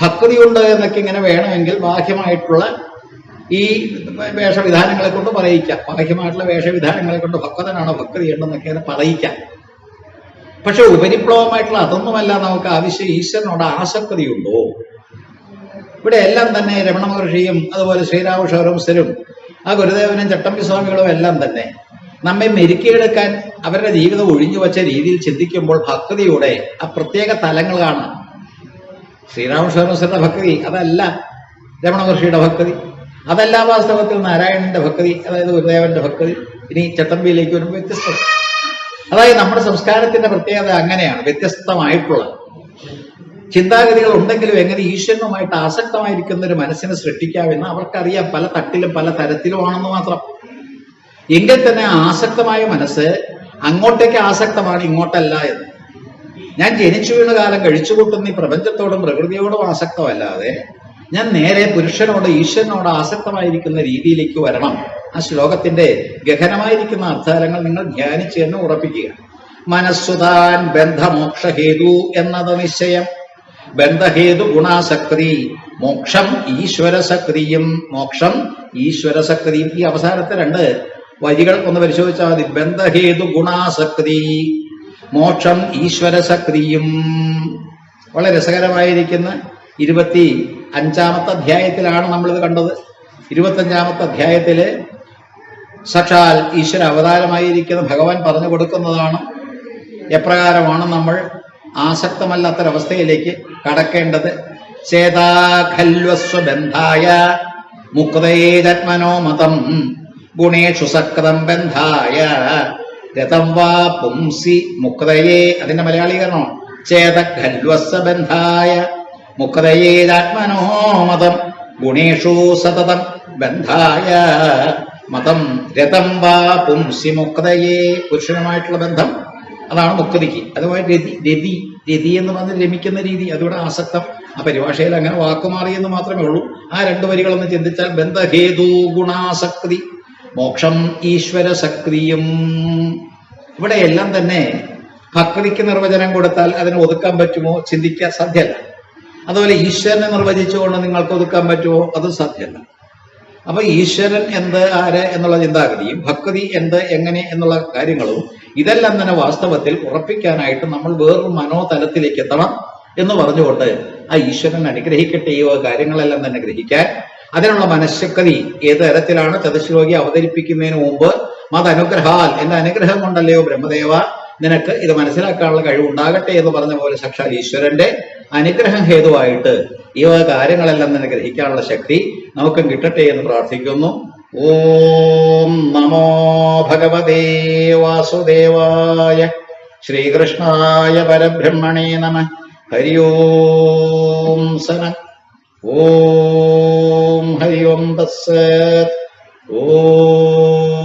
ഭക്തി ഉണ്ടോ എന്നൊക്കെ ഇങ്ങനെ വേണമെങ്കിൽ ബാഹ്യമായിട്ടുള്ള ഈ വേഷവിധാനങ്ങളെ കൊണ്ട് പറയിക്കാം. ബാഹ്യമായിട്ടുള്ള വേഷവിധാനങ്ങളെ കൊണ്ട് ഭക്തനാണോ ഭക്തി ഉണ്ടെന്നൊക്കെ അങ്ങനെ പറയിക്കാം. പക്ഷെ ഉപരിപ്ലവമായിട്ടുള്ള അതൊന്നുമല്ല നമുക്ക് ആവശ്യം. ഈശ്വരനോട് ആസക്തിയുണ്ടോ? ഇവിടെ എല്ലാം തന്നെ രമണ മഹർഷിയും അതുപോലെ ശ്രീരാമശോരംസരും ആ ഗുരുദേവനും ചട്ടമ്പി സ്വാമികളും എല്ലാം തന്നെ നമ്മെ മെരുക്കിയെടുക്കാൻ അവരുടെ ജീവിതം ഒഴിഞ്ഞു വച്ച രീതിയിൽ ചിന്തിക്കുമ്പോൾ ഭക്തിയുടെ ആ പ്രത്യേക തലങ്ങൾ കാണാം. ശ്രീരാമശോരംസരുടെ ഭക്തി അതല്ല രമണ മഹർഷിയുടെ ഭക്തി, അതല്ല വാസ്തവത്തിൽ നാരായണന്റെ ഭക്തി, അതായത് ഗുരുദേവന്റെ ഭക്തി. ഇനി ചട്ടമ്പിയിലേക്ക് വരുമ്പോൾ വ്യത്യസ്തത. അതായത് നമ്മുടെ സംസ്കാരത്തിന്റെ പ്രത്യേകത അങ്ങനെയാണ്. വ്യത്യസ്തമായിട്ടുള്ള ചിന്താഗതികൾ ഉണ്ടെങ്കിലും എങ്ങനെ ഈശ്വരനുമായിട്ട് ആസക്തമായിരിക്കുന്ന ഒരു മനസ്സിനെ സൃഷ്ടിക്കാമെന്ന് അവർക്കറിയാം. പല തട്ടിലും പല തരത്തിലുമാണെന്ന് മാത്രം. എങ്കിൽ തന്നെ ആസക്തമായ മനസ്സ് അങ്ങോട്ടേക്ക് ആസക്തമാണ്, ഇങ്ങോട്ടല്ല എന്ന്. ഞാൻ ജനിച്ചു വീണ കാലം കഴിച്ചുകൂട്ടുന്ന ഈ പ്രപഞ്ചത്തോടും പ്രകൃതിയോടും ആസക്തമല്ലാതെ ഞാൻ നേരെ പുരുഷനോട് ഈശ്വരനോട് ആസക്തമായിരിക്കുന്ന രീതിയിലേക്ക് വരണം. ആ ശ്ലോകത്തിന്റെ ഗഹനമായിരിക്കുന്ന അർത്ഥാലങ്ങൾ നിങ്ങൾ ധ്യാനിച്ച് തന്നെ ഉറപ്പിക്കുക. മനസ്സുതാൻ ബന്ധമോക്ഷഹേതു എന്നത് നിശ്ചയം. ബന്ധഹേതു ഗുണാസക്തി മോക്ഷം ഈശ്വരസക്തിയും. മോക്ഷം ഈശ്വരസക്തിയും. ഈ അവസാനത്തെ 2 വരികൾ ഒന്ന് പരിശോധിച്ചാൽ മതി. ബന്ധഹേതു ഗുണാസക്തി മോക്ഷം ഈശ്വരസക്തിയും. വളരെ രസകരമായിരിക്കുന്ന 25-ാമത്തെ അധ്യായത്തിലാണ് നമ്മളിത് കണ്ടത്. 25-ാമത്തെ അധ്യായത്തില് സാക്ഷാൽ ഈശ്വര അവതാരമായിരിക്കുന്ന ഭഗവാൻ പറഞ്ഞു കൊടുക്കുന്നതാണ് എപ്രകാരമാണ് നമ്മൾ ആസക്തമല്ലാത്തൊരവസ്ഥയിലേക്ക് കടക്കേണ്ടത്. ചേതാഖൽവസ്വബന്ധായ മുക്തേജന്മനോ മതം ഗുണേഷു സക്തം ബന്ധായ രതം വാ പുംസി മുക്തയേ. അതിന്റെ മലയാളീകരണം ചേതഖൽവസ്വബന്ധായ മുക്തയേജാത്മനോ മതം ഗുണേഷു സതതം ബന്ധായ മതം രതം വാ പുംസി മുക്തയേ. പുരുഷനുമായിട്ടുള്ള ബന്ധം അതാണ് മുക്തിക്ക്. അതുമായി രതി എന്ന് പറഞ്ഞ് രമിക്കുന്ന രീതി, അതിവിടെ ആസക്തം. ആ പരിഭാഷയിൽ അങ്ങനെ വാക്കുമാറിയെന്ന് മാത്രമേ ഉള്ളൂ. ആ 2 വരികളൊന്ന് ചിന്തിച്ചാൽ ബന്ധഹേതു ഗുണാസക്തി മോക്ഷം ഈശ്വരസക്തിയും. ഇവിടെ എല്ലാം തന്നെ ഭക്തിക്ക് നിർവചനം കൊടുത്താൽ അതിനെ ഒതുക്കാൻ പറ്റുമോ? ചിന്തിക്കാൻ സാധ്യമല്ല. അതുപോലെ ഈശ്വരനെ നിർവചിച്ചുകൊണ്ട് നിങ്ങൾക്ക് ഒതുക്കാൻ പറ്റുമോ? അത് സാധ്യമല്ല. അപ്പൊ ഈശ്വരൻ എന്ത്, ആര് എന്നുള്ള ചിന്താഗതിയും ഭക്തി എന്ത്, എങ്ങനെ എന്നുള്ള കാര്യങ്ങളും ഇതെല്ലാം തന്നെ വാസ്തവത്തിൽ ഉറപ്പിക്കാനായിട്ട് നമ്മൾ വേറൊരു മനോതലത്തിലേക്ക് എത്തണം എന്ന് പറഞ്ഞുകൊണ്ട് ആ ഈശ്വരൻ അനുഗ്രഹിക്കട്ടെ ഈ കാര്യങ്ങളെല്ലാം തന്നെ ഗ്രഹിക്കാൻ അതിനുള്ള മനഃശക്തി ഏത് തരത്തിലാണ് ചതുശ്ലോകി അവതരിപ്പിക്കുന്നതിന് മുമ്പ് മതനുഗ്രഹാൽ എന്റെ അനുഗ്രഹം കൊണ്ടല്ലയോ ബ്രഹ്മദേവ നിനക്ക് ഇത് മനസ്സിലാക്കാനുള്ള കഴിവുണ്ടാകട്ടെ എന്ന് പറഞ്ഞ പോലെ സാക്ഷാൽ ഈശ്വരന്റെ അനുഗ്രഹം ഹേതുവായിട്ട് ഈ കാര്യങ്ങളെല്ലാം തന്നെ ഗ്രഹിക്കാനുള്ള ശക്തി നമുക്കും കിട്ടട്ടെ എന്ന് പ്രാർത്ഥിക്കുന്നു. ഓം നമോ ഭഗവതേ വാസുദേവായ. ശ്രീകൃഷ്ണായ പരബ്രഹ്മണേ നമഃ. ഹരി ഓം സനം. ഓം ഹരി ഓം തസ്സത്. ഓം